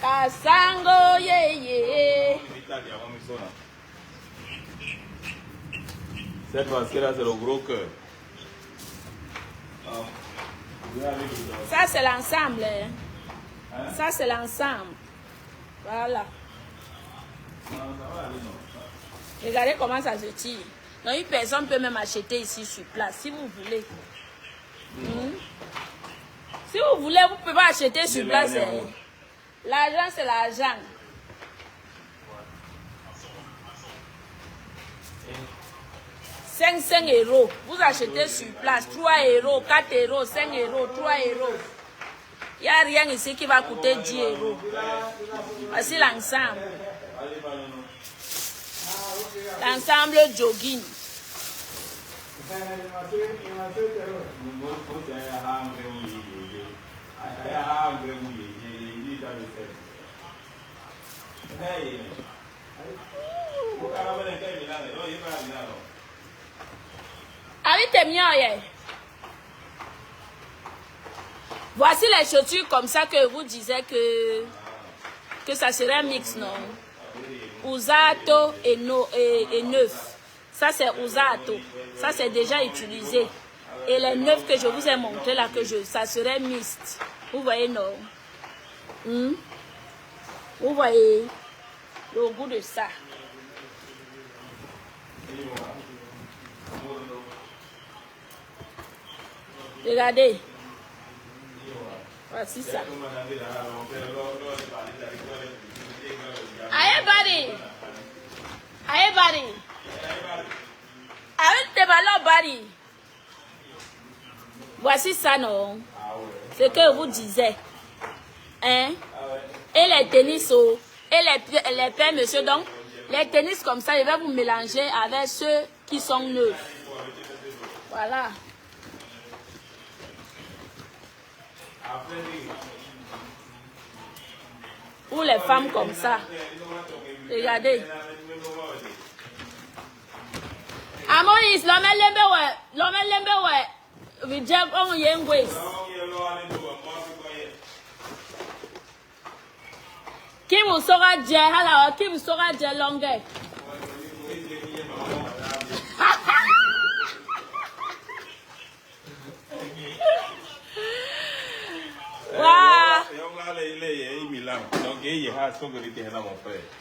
Kasango ye. Cette fois-ci-là, c'est le gros cœur. Ça, c'est l'ensemble. Ça, c'est l'ensemble. Voilà. Regardez comment ça se tire. Donc, une personne peut même acheter ici sur place, si vous voulez. Si vous voulez, vous pouvez acheter sur place. L'argent, c'est l'argent. €5 €. Vous achetez sur place 3 €, 4 €, 5 €, 3 €. Il n'y a rien ici qui va coûter 10 €. Voici l'ensemble. L'ensemble jogging. Voici les chaussures comme ça que vous disiez que ça serait un mix, non? Usato et neuf. Ça c'est usato. Ça c'est déjà utilisé. Et les neufs que je vous ai montré là, ça serait mixte. Vous voyez, non? Vous voyez le goût de ça. Regardez. Voici ça. Aïe, Barry. Aïe, Barry. Aïe, tes ballons, Barry. Voici ça, non? Ce que je vous disais. Hein? Et les tennis, et les paires, monsieur, donc, les tennis comme ça, je vais vous mélanger avec ceux qui sont neufs. Voilà. Ou les femmes comme ça. Regardez. Amonis, l'homme reject on young ways. Qui vous saura dire, alors, qui vous saura dire longueur?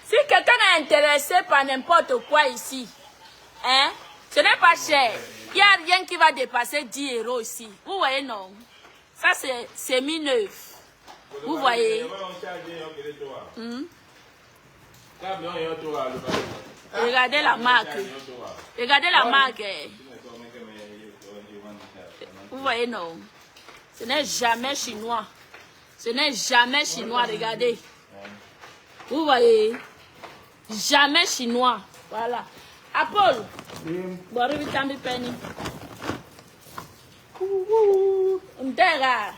Si quelqu'un est intéressé par n'importe quoi ici, hein, ce n'est pas cher. Il n'y a rien qui va dépasser 10 € ici. Vous voyez, non? Ça, c'est semi-neuf. Vous voyez? Regardez la marque. Regardez la marque. Vous voyez, non? Ce n'est jamais chinois. Ce n'est jamais chinois, regardez. Vous voyez? Jamais chinois. Voilà. Apple. Bon, Rivitambi Penny. Ndera.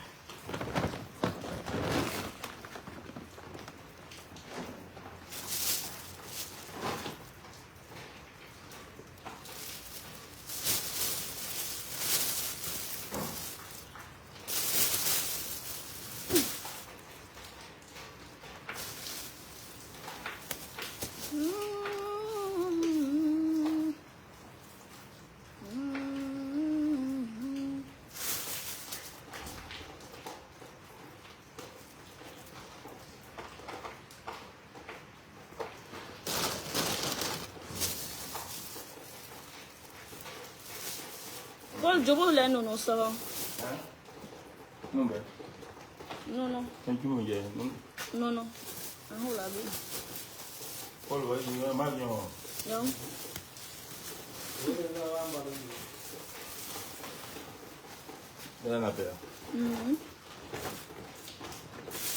Je vous l'ai non, ça va. Non, ben. Non, non. Non, non. On l'a vu. Paul, ouais, il y a un mal, non. Ben, la paire.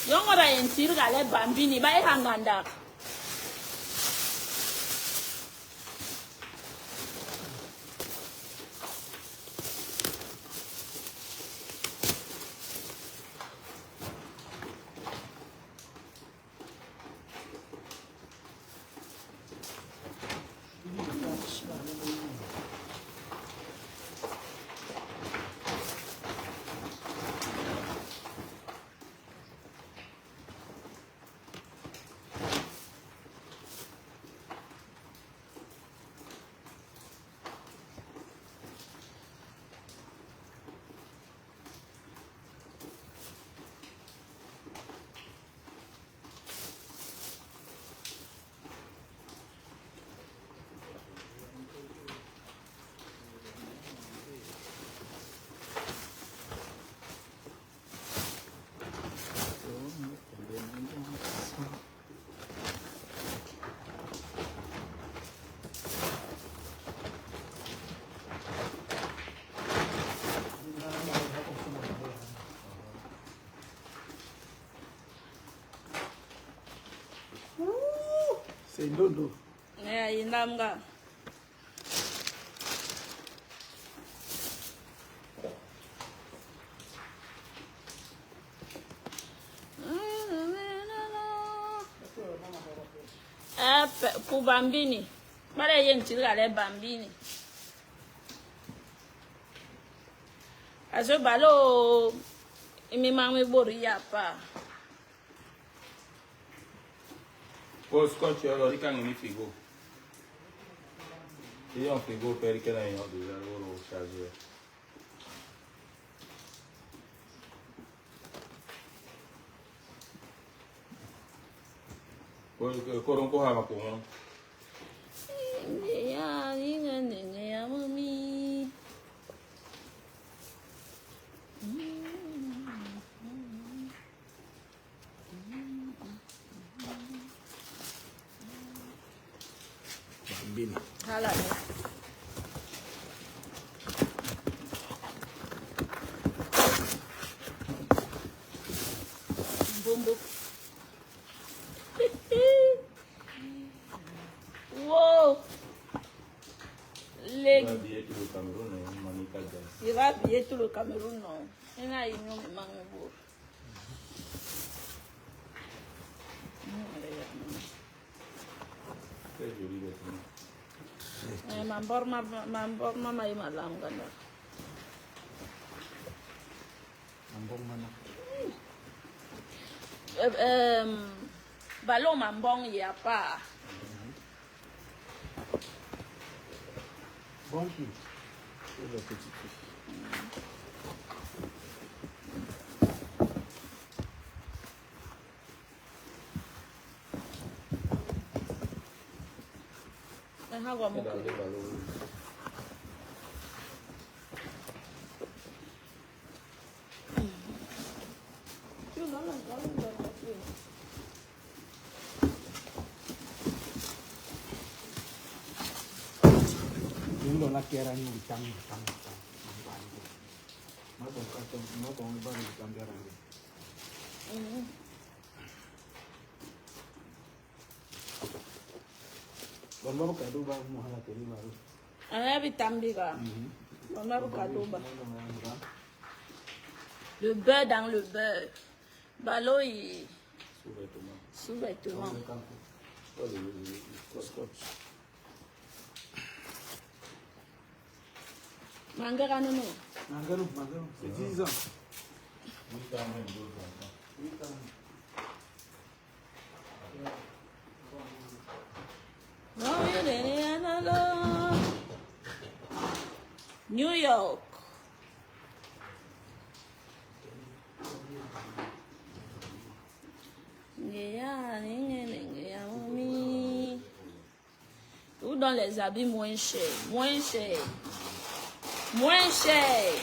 Donc, on a un tir à la bambini, bah, il hanganda. C'est dodo. Il n'a pour bambini. Voilà, il y a une tire à les bambini. À ce ballot, il me bourria pas. Pour ce que tu as dit, quand il y a un frigo. Il y a un frigo, père, qui a un chargeur. Pour encore avoir pour moi. Bini. Voilà. Bombo. Wow. Il va habiller tout le Cameroun, Manika Jazz. Il va habiller tout le Cameroun, non. Il y a une mango. Très joli vêtement. Mama yi malanga na. Mambong mana? Ballon mambong il y a pas. Bon qui? C'est la petite fille. Elle a vraiment. Dans les ballons. Yung lo nakira niyo bitang. Matong ba ni bitang dera ni. Bamba ka do ba mo hala tele ba. Elle a vitambira. Mama bukadoba. Le beurre dans le beurre. Ballon il Sous-vêtement. sous-vêtement. Pas le scotch. Mangara non. Mangaro. C'est 10 ans. Oui, quand même, d'autres enfants. Oui, quand même. New York. Ou dans les habits moins chers. Moins chers. Moins chers.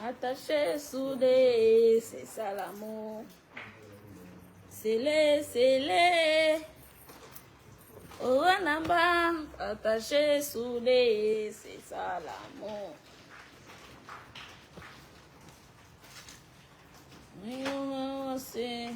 Attaché, soudé, c'est ça l'amour. C'est oh namba, attaché, soudé, c'est ça l'amour. C'est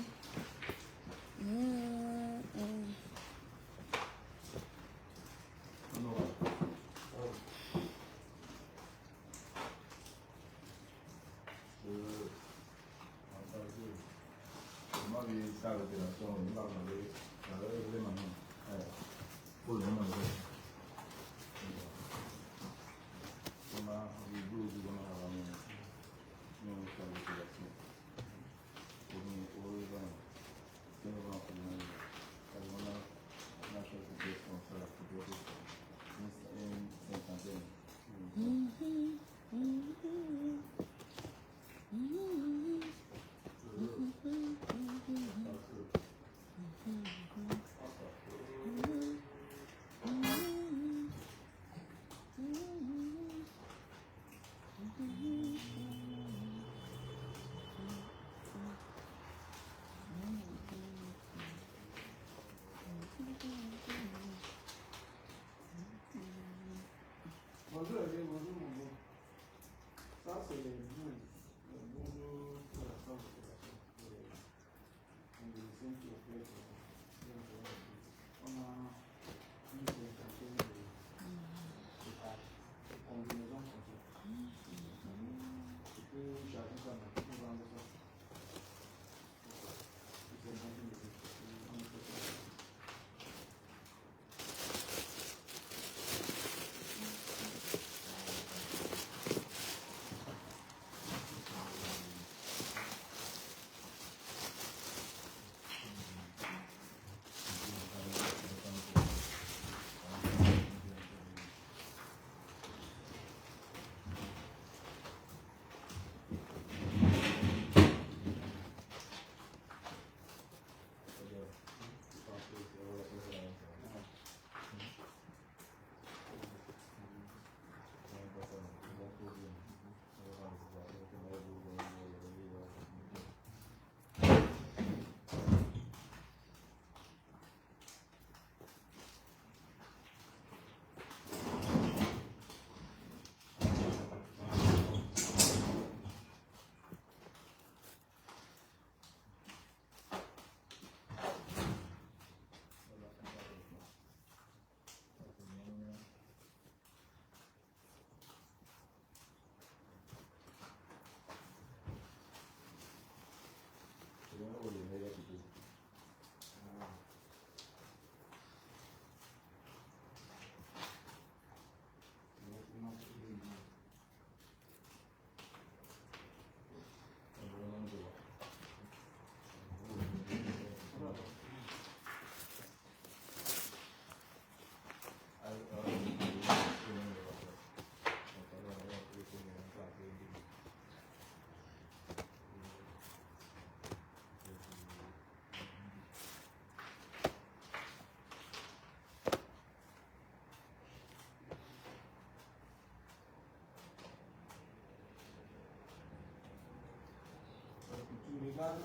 regardes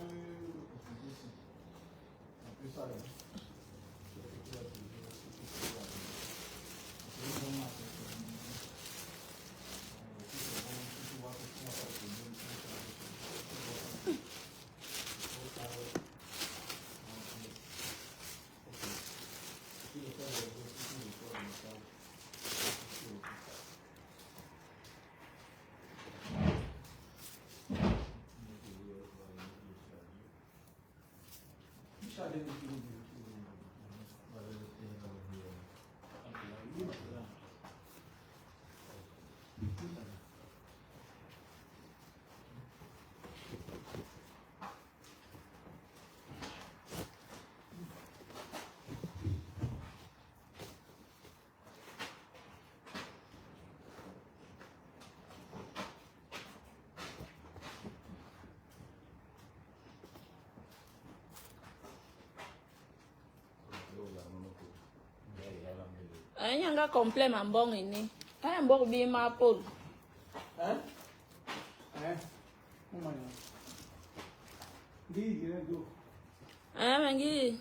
un peu ça. Ayanga complet mambong ini. Ay mbok bi ma pol. Umanya. Di do. Mangi.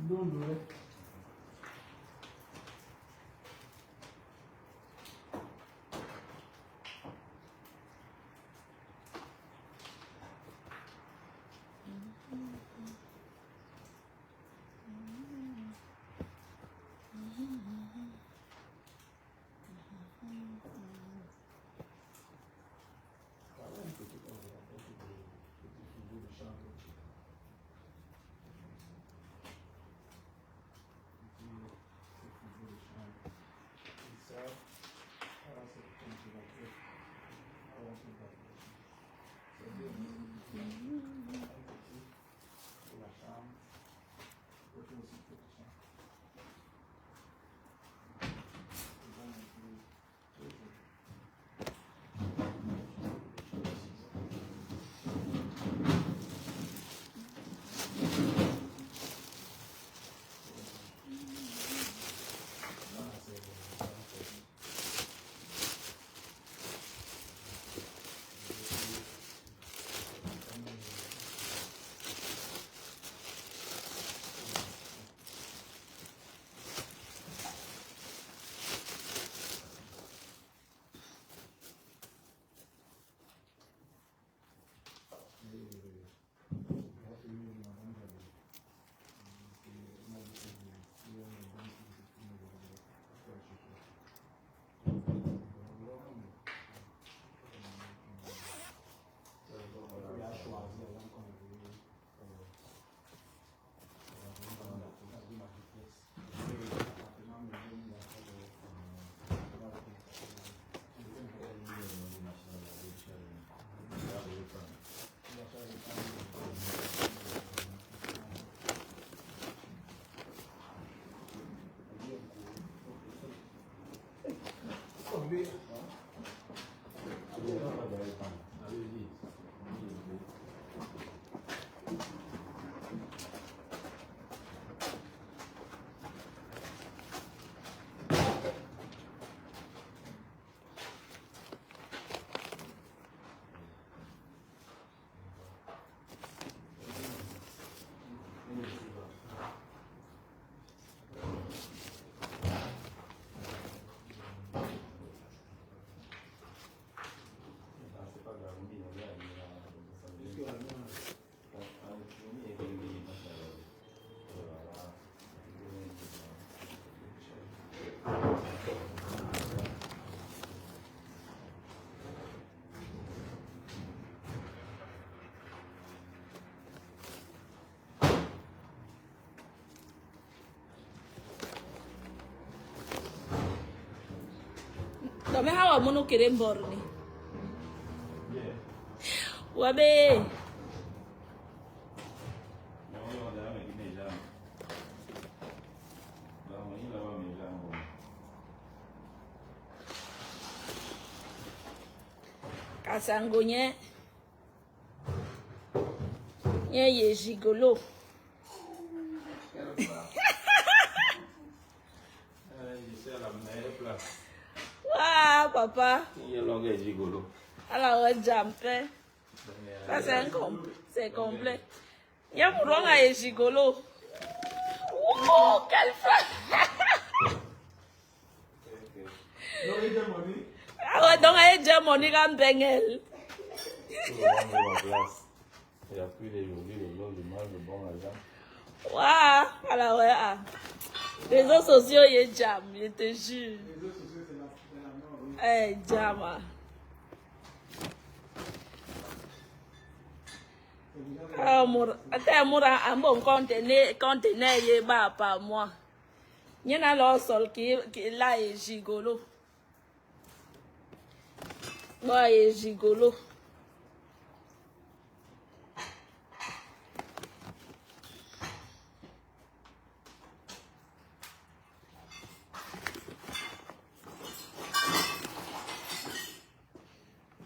Don't. Kami hawa munu kirim borni. Wabe. Kasangonya. Ye gigolo. Ah, papa. Il y a longue et gigolo. Alors, jam fait. Ça, c'est complet. Il y a mon et gigolo. Oh, quelle femme! Ah ouais, donc elle est déjà mon bengel. Il n'y a plus les jolis, le long du mal, le bon argent. Waouh! Alors, ouais, ah. Les réseaux sociaux, il est jam, je te jure. Eh, jam, ah. Ah, un bon conteneur, il est bas par moi. Il y en a l'autre sol qui là est gigolo. Ouais, il est gigolo.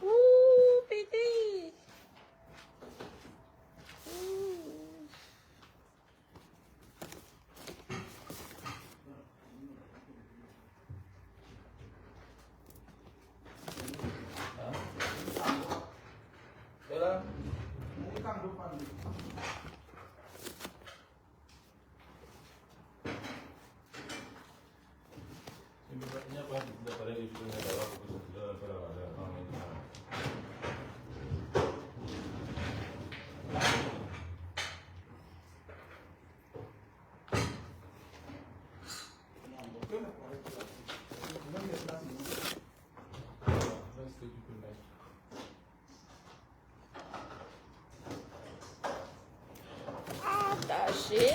Ouh, petit. Voilà. Il n'y a pas d'appareil que je peux mettre là-bas pour que ça puisse faire la valeur. Attaché.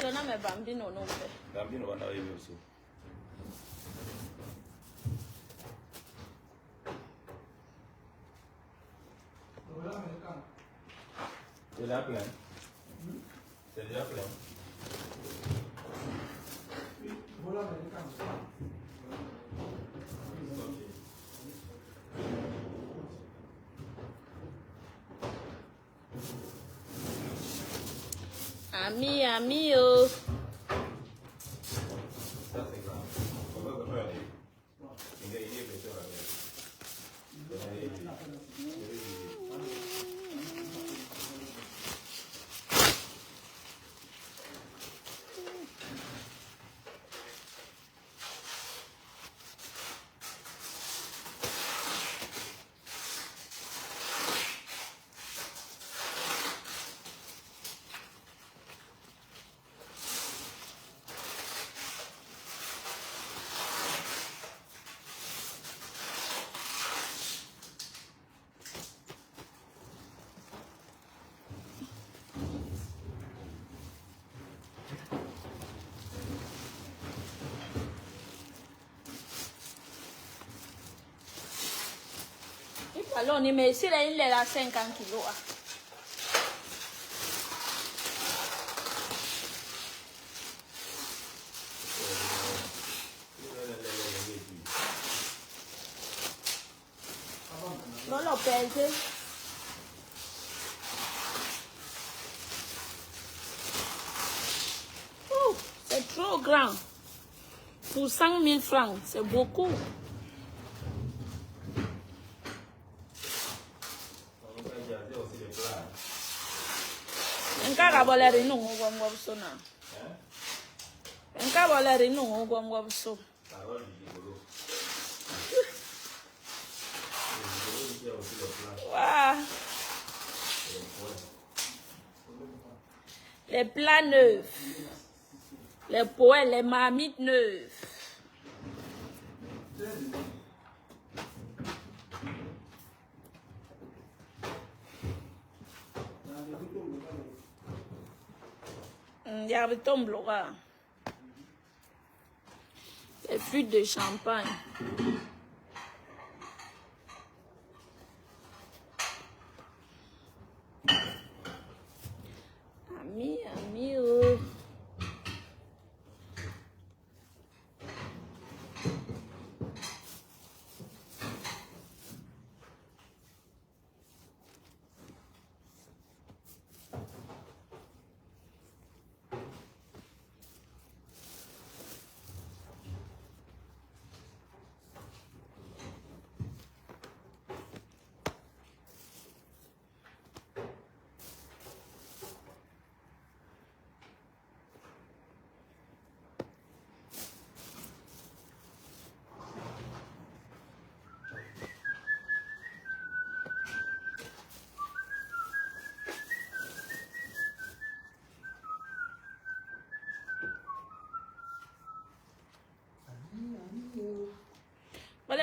Le nom est Bambino, non fait. Bambino va arriver aussi. C'est déjà plein. C'est déjà plein. Ami, oh. Ça c'est grand. On va faire aller. Il est blessé là. Alors, il met ici, il est à 50 kilos. Non, le pèse. Oh, c'est trop grand. Pour 100 000 francs, c'est beaucoup. Encara boleri no ngwa ngwa so na. Encara boleri no ngwa ngwa so. Wow. Les plats neufs. Les poêles, les marmites neuves. Il y a le tombeau. Les fûts de champagne. Ami, oh.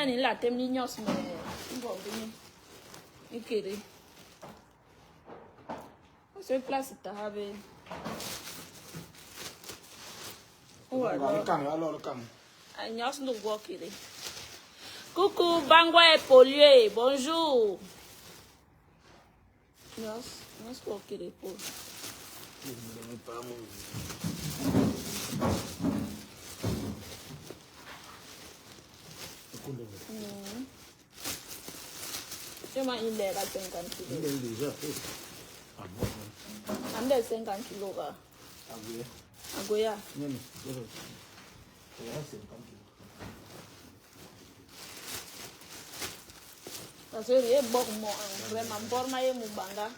ni la tem ni nyos me bon bini ikere ce place tabe Alors, le camp, alors le camp. nyos no go kere. Coucou Bangwa est pollué, bonjour. Nyos go kere po. Je ne me donne pas mon. Je m'en il est à 50 kilos. Il est déjà fait. Ah bon? On est 50 kilos. Ah oui. À Goya. Non, non. Il y a 50 kilos. Parce que les bon vraiment bon maïe moubanga.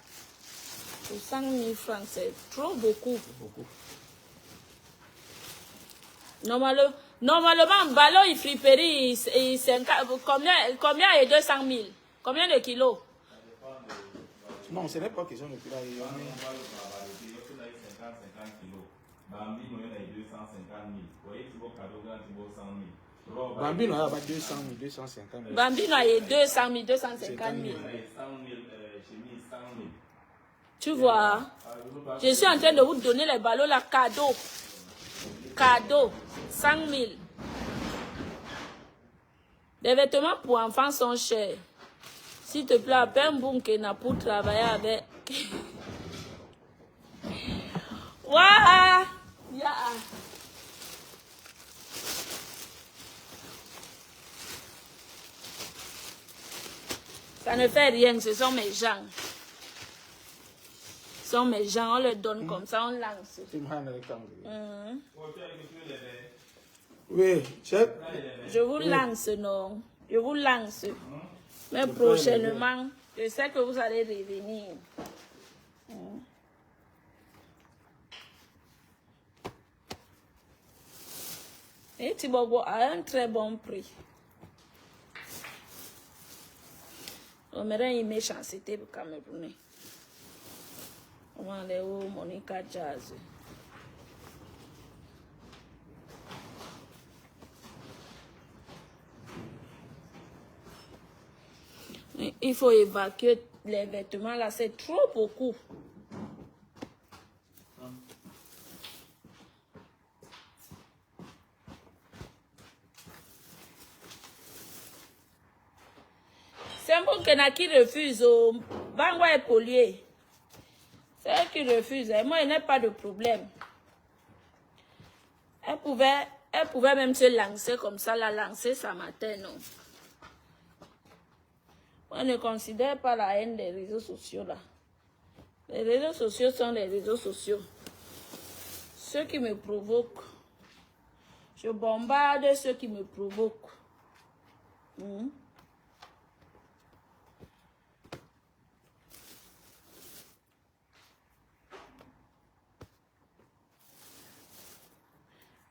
Pour 5 000 francs, c'est trop beaucoup. Beaucoup. Normalement, ballon, il friperie, combien est 200 000? Combien de kilos? Non, ce n'est pas question de prix. Bambino a 200 000, 250 000. Bambino a 200 000, 250 000. Tu vois, je suis en train de vous donner les ballons là, cadeau. Cadeau, 5 000. Les vêtements pour enfants sont chers. S'il te plaît, appelle un bon Kena pour travailler avec. Waouh! Yeah. Ça ne fait rien, ce sont mes gens. Ce sont mes gens, on leur donne comme ça, on lance. Oui, chef. Je vous lance, non. Je vous lance. Mais prochainement, je sais que vous allez revenir. Et Tibogo a un très bon prix. On mérite une méchanceté pour Camerounais. On est où Monica Jazz. Il faut évacuer les vêtements là, c'est trop beaucoup. C'est un bon Kena qui refuse. Bangwa est pollué. C'est elle qui refuse. Et moi, il n'y a pas de problème. Elle pouvait même se lancer comme ça, la lancer ça matin, non. Moi, ne considère pas la haine des réseaux sociaux là. Les réseaux sociaux sont les réseaux sociaux. Ceux qui me provoquent. Je bombarde ceux qui me provoquent.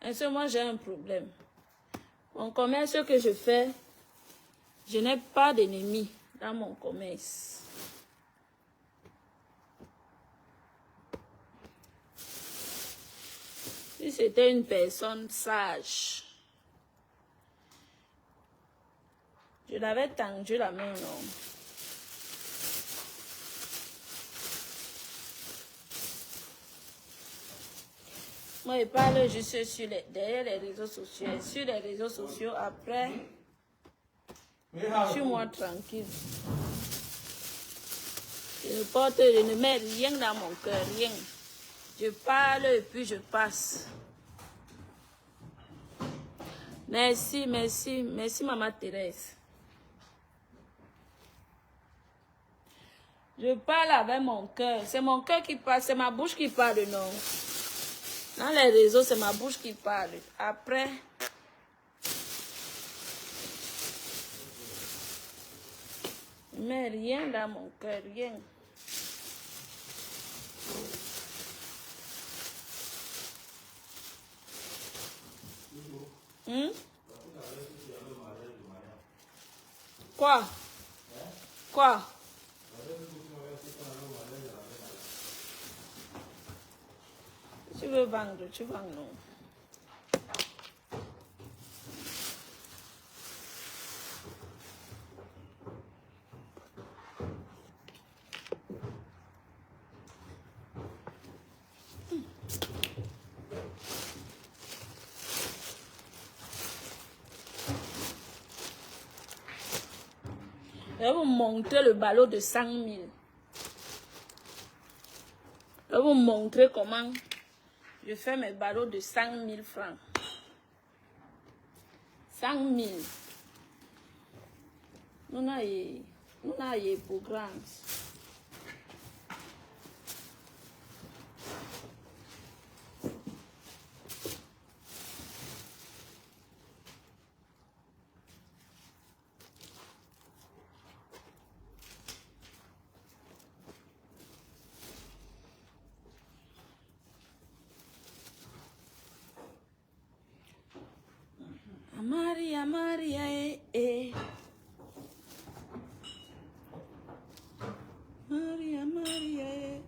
Et ce, moi, j'ai un problème. Mon commerce que je fais, je n'ai pas d'ennemis dans mon commerce. Si c'était une personne sage, je l'avais tendu la main, non. Moi, je parle juste sur derrière les réseaux sociaux. Et sur les réseaux sociaux, après, je suis moi tranquille. Je ne mets rien dans mon cœur, rien. Je parle et puis je passe. Merci, merci, merci, Maman Thérèse. Je parle avec mon cœur. C'est mon cœur qui parle, c'est ma bouche qui parle, non. Dans les réseaux, c'est ma bouche qui parle. Après, mais rien dans mon cœur, rien. Quoi? Quoi? Tu veux vendre, tu vends, non. Je vais vous montrer le ballot de 100 000. Je vais vous montrer comment je fais mes ballots de 100 000 francs. 100 000. Nous avons pour grand. Maria, Maria, Maria, Maria,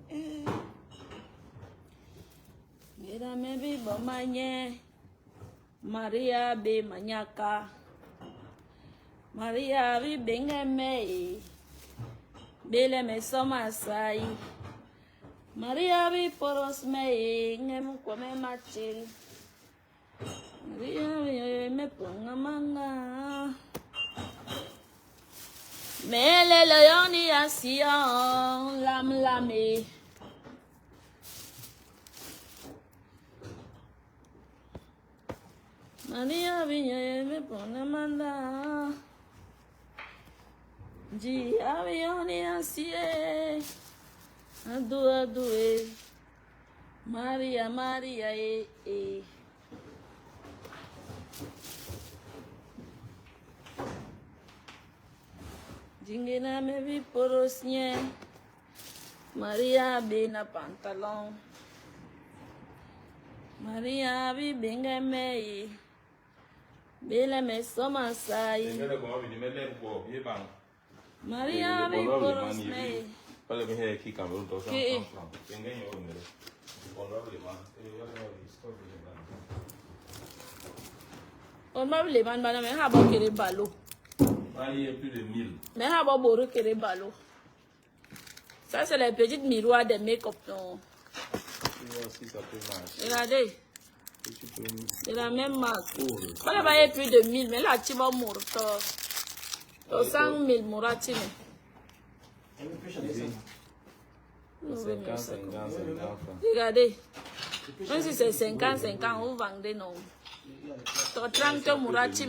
Mira me vivo mañana, Maria be mañaka, Maria vi benga me, bele me somasai, Maria vi poros me, ngemu come machil. Me ponga manga Mele leoni asion lam lame Maria viñe me ponga manda Ji avioni asie Adue Maria Maria Jingena me vi porosnie Maria bena pantalon Maria vi benga me Bele me soma sai Maria vi porosnie Pale me he ki Cameroun to franc. On m'a vu les man mais ha ba kere balo. Il y a plus de 1000. Mais ha ba boru kere balo. Ça c'est les petites miroirs de make-up non. Si ça peut marcher. Regardez. C'est la même marque. Voilà ba y a plus de 1000 mais là tu vas mourir. 100 000 mourati. 50. Regardez. Même si c'est 50, vous vendez non. 30 mourati.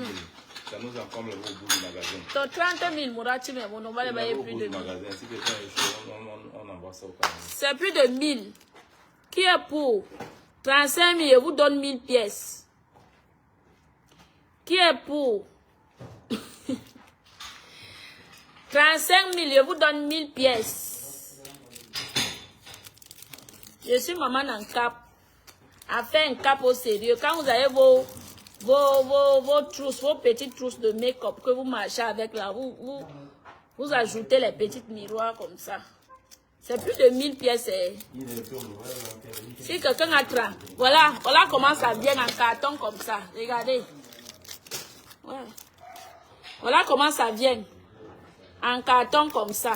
Ça nous encombre au bout du magasin. 30 000 mourati, mais on va les plus de 1000. Si quelqu'un est chaud, on envoie ça au camion. C'est plus de 1000. Qui est pour 35 000, je vous donne 1000 pièces. Qui est pour 35 000, je vous donne 1000 pièces. Je suis maman en cap. A fait un cap au sérieux. Quand vous avez vos trousses, vos petites trousses de make-up que vous marchez avec là, vous ajoutez les petites miroirs comme ça. C'est plus de 1000 pièces. Si quelqu'un a tra, voilà comment ça vient en carton comme ça. Regardez. Ouais. Voilà comment ça vient en carton comme ça.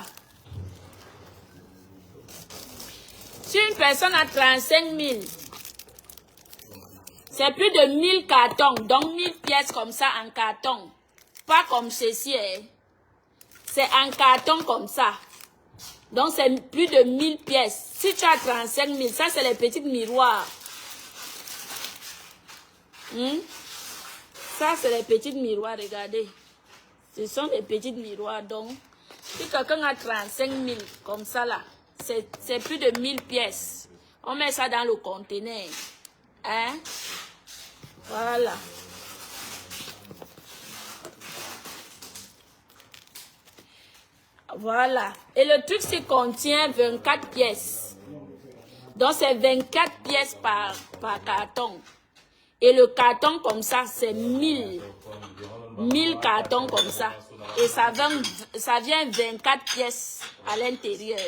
Si une personne a 35 000, c'est plus de 1000 cartons, donc 1000 pièces comme ça en carton. Pas comme ceci. C'est en carton comme ça. Donc c'est plus de 1000 pièces. Si tu as 35 000, ça c'est les petites miroirs. Ça c'est les petites miroirs, regardez. Ce sont des petites miroirs. Donc, si quelqu'un a 35 000 comme ça là, c'est plus de 1000 pièces. On met ça dans le conteneur. Hein? Voilà. Voilà. Et le truc, c'est contient 24 pièces. Donc, c'est 24 pièces par carton. Et le carton comme ça, c'est 1000 cartons comme ça. Et ça vient 24 pièces à l'intérieur.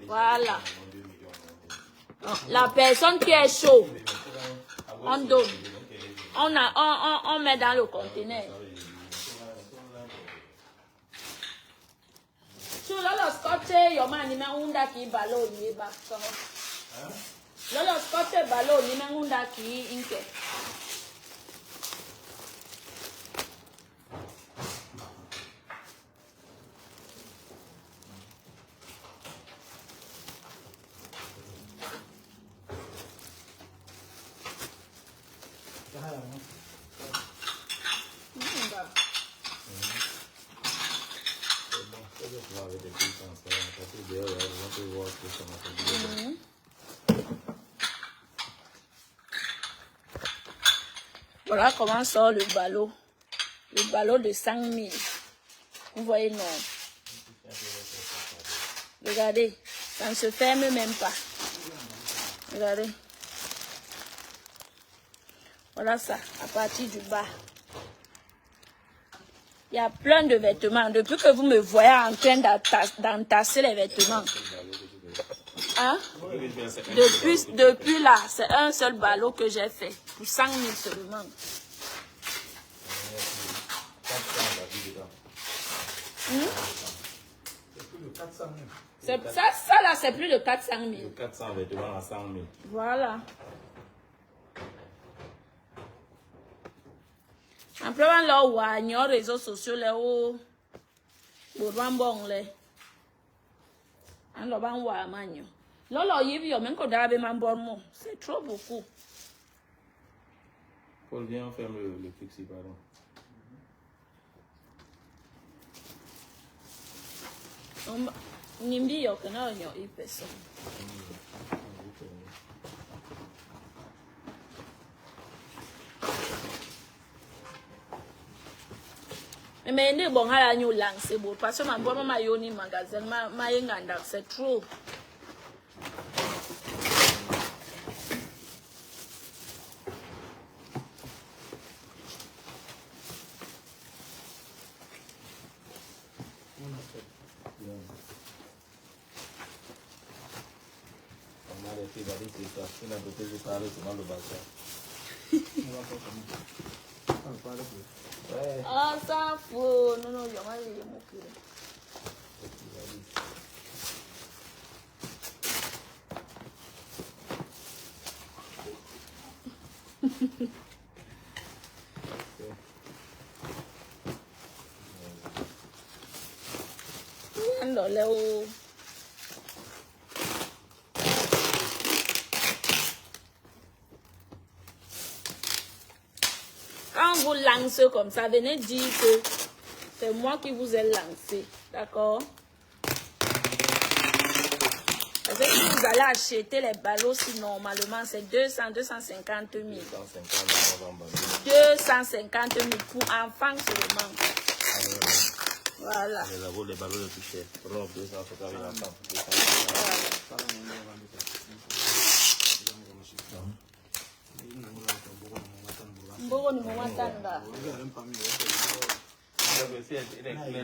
Voilà. La personne qui est chaud, on donne. On met dans le conteneur. Lolo scotch yoma ni mengunda ki balo ni ba so. Lolo scotch balo ni mengunda ki inke. Voilà comment sort le ballot. Le ballot de 5000. Vous voyez, non. Regardez, ça ne se ferme même pas. Regardez. Voilà ça, à partir du bas. Il y a plein de vêtements. Depuis que vous me voyez en train d'entasser les vêtements. Hein? Depuis là, c'est un seul ballot que j'ai fait. Pour 100 000 seulement. Ça là, c'est plus de 400 000. 400 vêtements à 100 000. Voilà. En plus, là, où il y a les réseaux sociaux, là, où il y a bon, là. C'est trop beaucoup. Paul, viens, on ferme le truc ici, pardon. Nimbi yo kana yo ipeso. Mais ne bon hala nyu lancer bo parce que ma bon ma yo ni magasin ma yenganda c'est trop. Ah, ça faut. Non, non, il y a mal de mon cœur. Quand vous lancez comme ça, venez dire que c'est moi qui vous ai lancé. D'accord? Parce que si vous allez acheter les ballots, si normalement c'est 250 000. 250 000 pour enfants seulement. Voilà. Les ballots de toucher. Robe 250 000 enfants.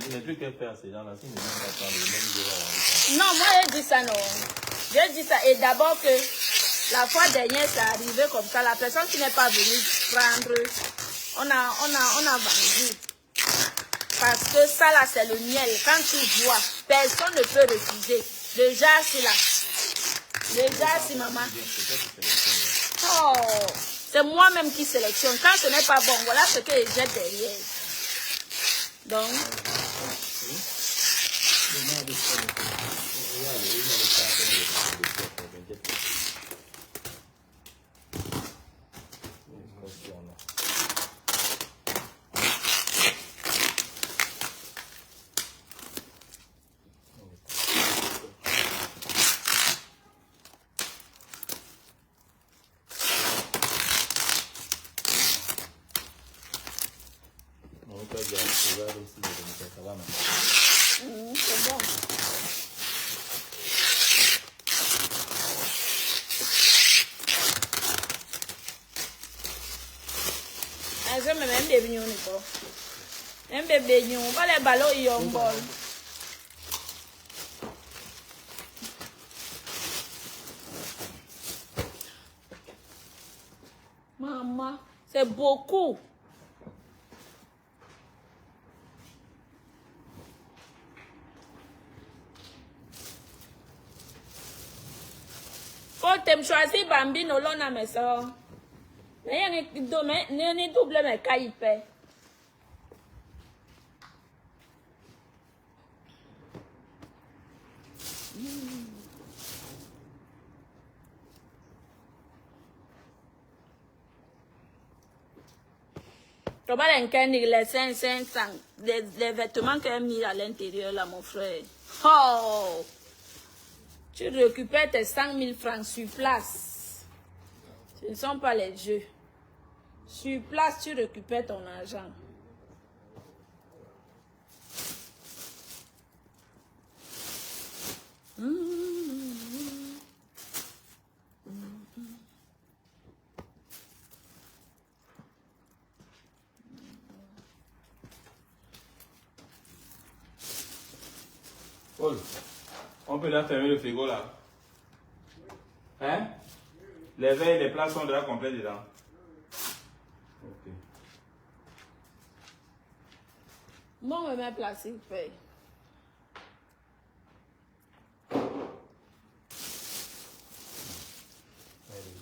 Les trucs qu'elle fait à ces gens-là, si nous non, moi j'ai dit ça, non. J'ai dit ça. Et d'abord que la fois dernière, ça arrivait comme ça. La personne qui n'est pas venue prendre, on a vendu. Parce que ça là, c'est le miel. Quand tu vois, personne ne peut refuser. Déjà, c'est là. Déjà, c'est maman. Oh, c'est moi-même qui sélectionne. Quand ce n'est pas bon, voilà ce que j'ai derrière. Donc. C'est bon. Je me même des bignons. Même des bignons. Pas les ballons, ils ont bol. Maman, c'est beaucoup. Quand tu me choisis Bambino, l'on a mes soeurs. Mais il y a un double mais caïpé. Les 500, les vêtements qu'elle a mis à l'intérieur, là, mon frère. Oh! Tu récupères tes 100 000 francs sur place. Ce ne sont pas les jeux. Sur place, tu récupères ton argent. Paul, on peut là fermer le frigo là. Hein? Les verres et les plats sont déjà complets dedans. Ok. Moi, on me met plastique, fait. Le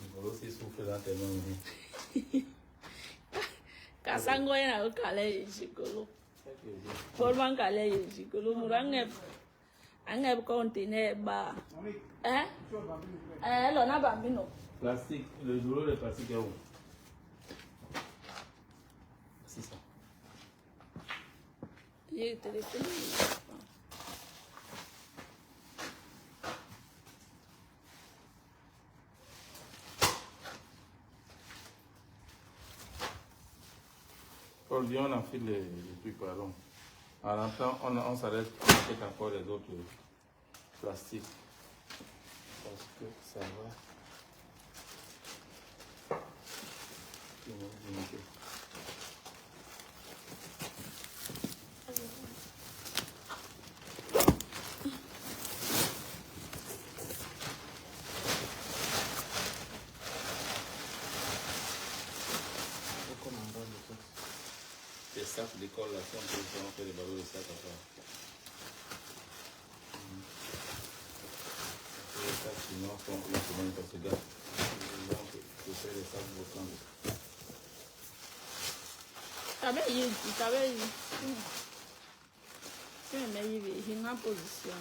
gigolo s'essouffle dans tes mains. Kasango est là au calais, gigolo. Paul man calais, gigolo. Mourangeb. Angeb conteneur bas. Hein? L'on a bambino. Plastique, le gigolo de plastique est où? C'est ça. J'ai téléphoné. Paul, viens, on enfile les trucs, pardon. En rentrant, on s'arrête avec encore les autres plastiques. Parce que ça va. Les sacs d'école, là, si on fait des ballots de sacs à faire. Les sacs, sinon, on se met dans ce gars. Donc, je fais les sacs votants. Tu me mets une position.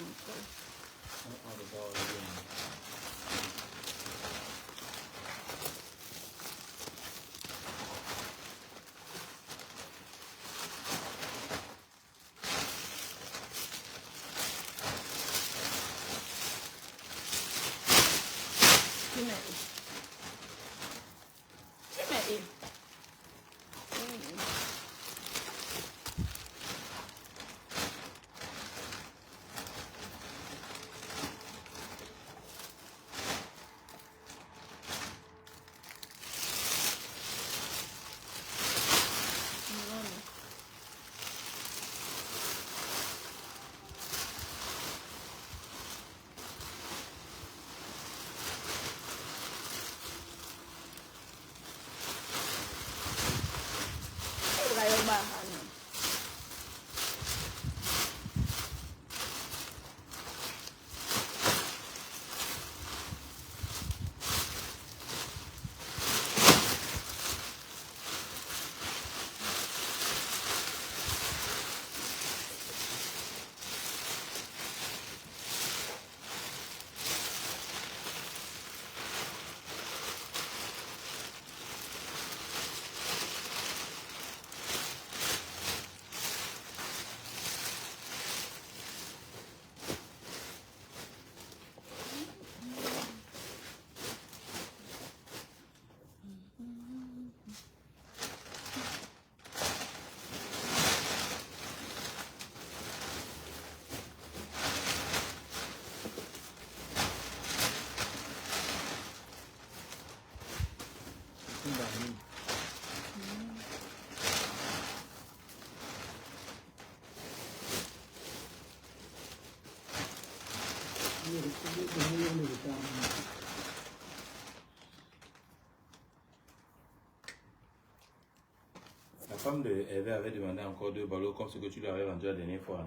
La femme de Hervé avait demandé encore 2 ballots comme ce que tu lui avais vendu la dernière fois.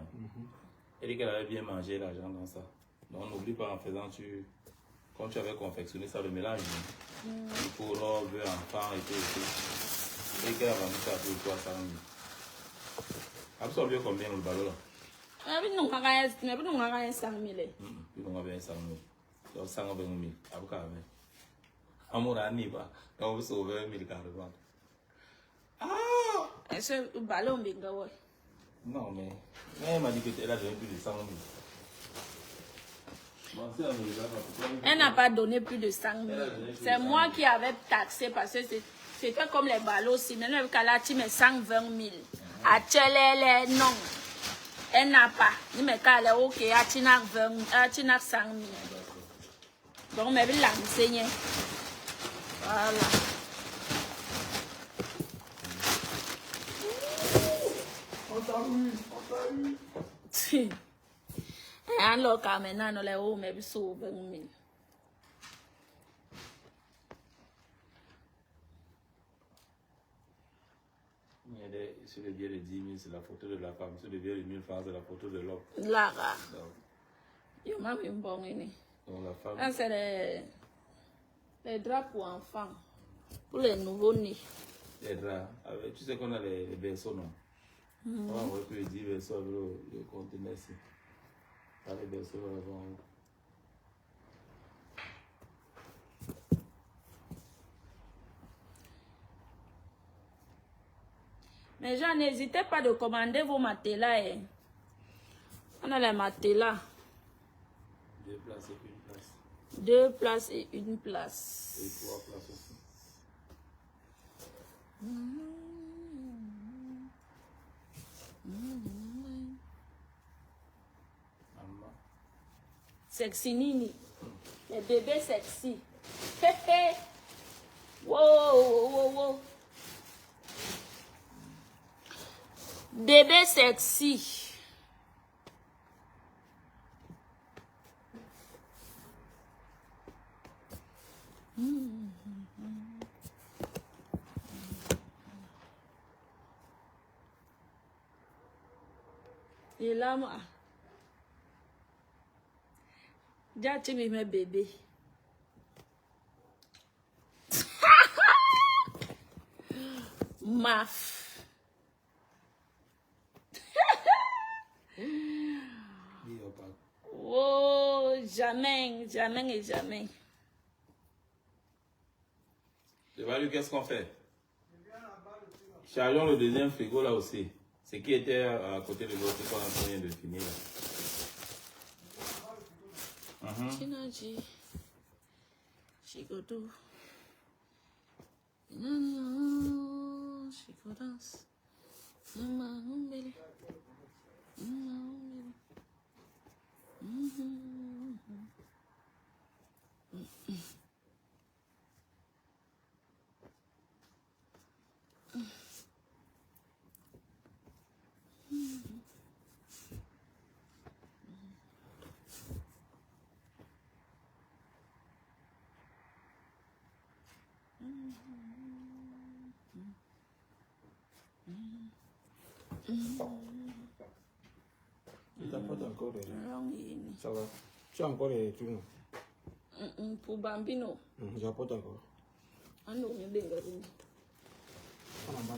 Elle dit qu'elle avait bien mangé l'argent dans ça. Donc n'oublie pas en faisant, comme tu avais confectionné ça, le mélange. Il faut robe, enfant et tout. Et qu'elle a vendu ça pour 300 000. Absorbé combien le ballot là? Mais non, on a gagné 100 000. On a gagné 100 000. Donc 120 000. Après, amour à Niba. Donc vous sauvez 1000 carrément. Ah! Est-ce que le ballon bingo, ouais. Non, mais elle m'a dit que elle a donné plus de 100 000. Bon, si elle me regarde, Elle n'a pas donné plus de 100 000. C'est moi qui avais taxé parce que c'était comme les ballots aussi. Maintenant, elle a tiré 120 000. À Tchelele, non. Elle n'a pas. Il me dit, ok, elle a tiré 100 000. Donc, mais elle l'a enseigné. Voilà. On t'a eu, on t'a eu. Alors, quand maintenant, nous les hauts, mais ils sont 20 000. Sur le billet de 10 000, c'est la photo de la femme. Sur le billet de 1000 francs, c'est la photo de l'homme. Lara. Yo, ma bien bon, Donc la femme. ah, c'est les draps pour enfants. Pour les nouveaux-nés. Les draps. Tu sais qu'on a les berceaux, non? On va envoyer plus de 10 berceaux avec le conteneur ici. Pas les berceaux avant. Mais gens, n'hésitez pas de commander vos matelas. Hein. On a les matelas. 2 places et 1 place. 2 places et 1 place. Et 3 places aussi. Maman. Sexy Nini. Les bébés sexy. Hé hé. Wow. Bébé sexy. Et là, moi, déjà tu mes bébés. Maf. Oh, jamais. Le value, qu'est-ce qu'on fait? Chargeons le deuxième frigo là aussi. Ce qui était à côté de l'autre, qu'on a moyen de finir là. Chinaji. Chigodo. Chigodas. Il t'apporte encore des... Longini. Ça va. Tu as encore des trucs, non? Pour Bambino. J'apporte encore. Ah non, mais bien, bien. On en bas,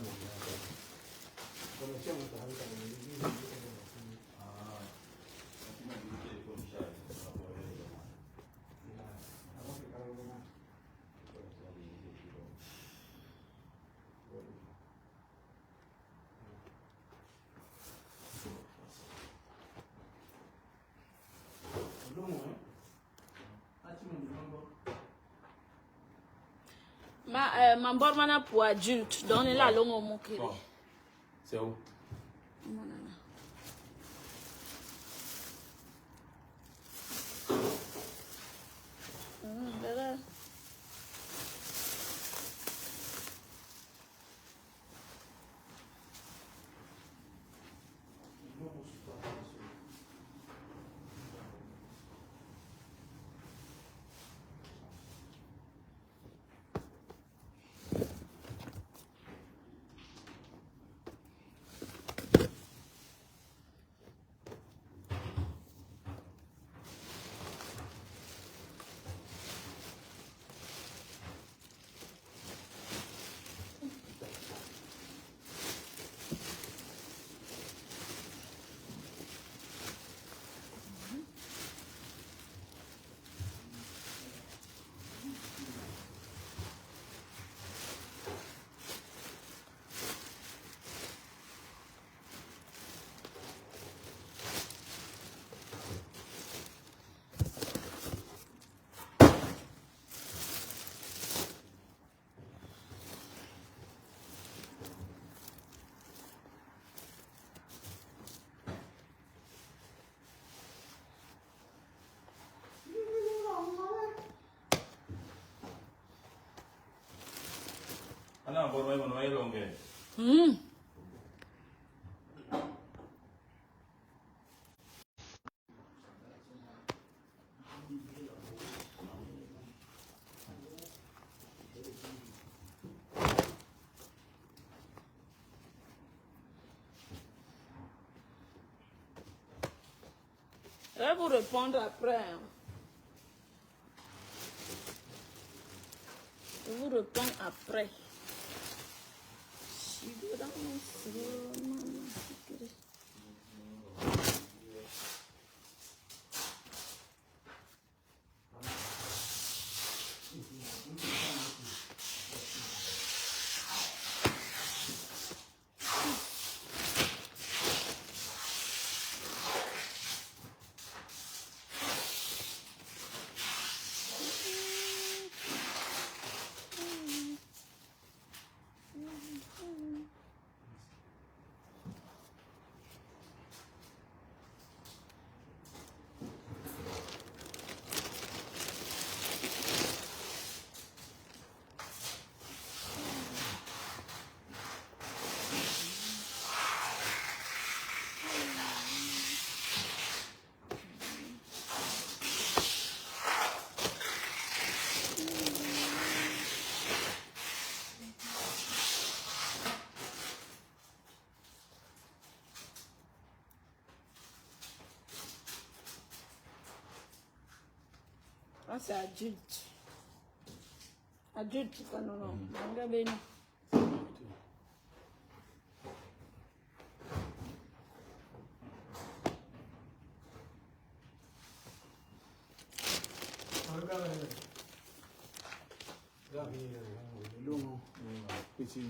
Ma bormana pour adulte, donnez la longue au moquer. C'est où? Non, bon, on va y longuer. Je vais vous répondre après. Hein. Je vous réponds après. Ah, c'est adulte. Adulte, pas non, non. Regardez, non. Petit.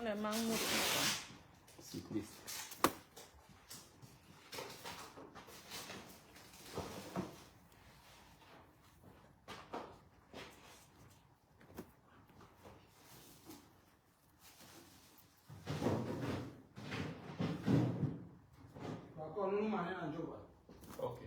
Les mangues. Cycliste. Ok.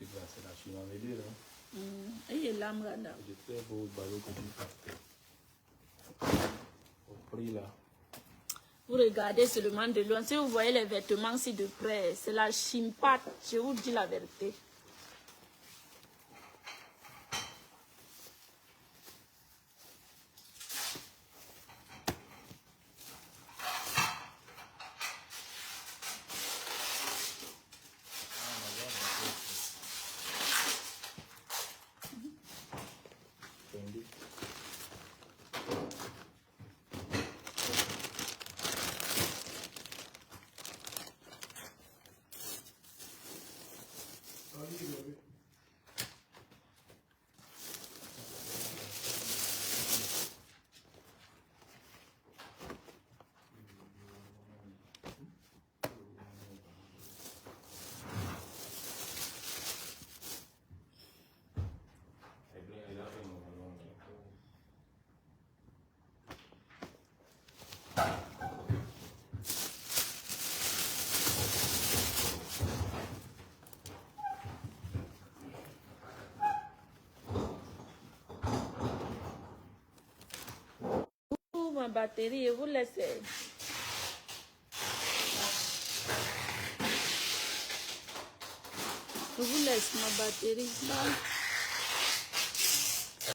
C'est la Chine en milieu là. Et l'âme là. C'est de très beaux ballots que tu fais. Au prix là. Vous regardez seulement de loin. Si vous voyez les vêtements si de près, c'est la chimpate. Je vous dis la vérité. Ma batterie, je vous laisse. Je vous laisse ma batterie. Bye.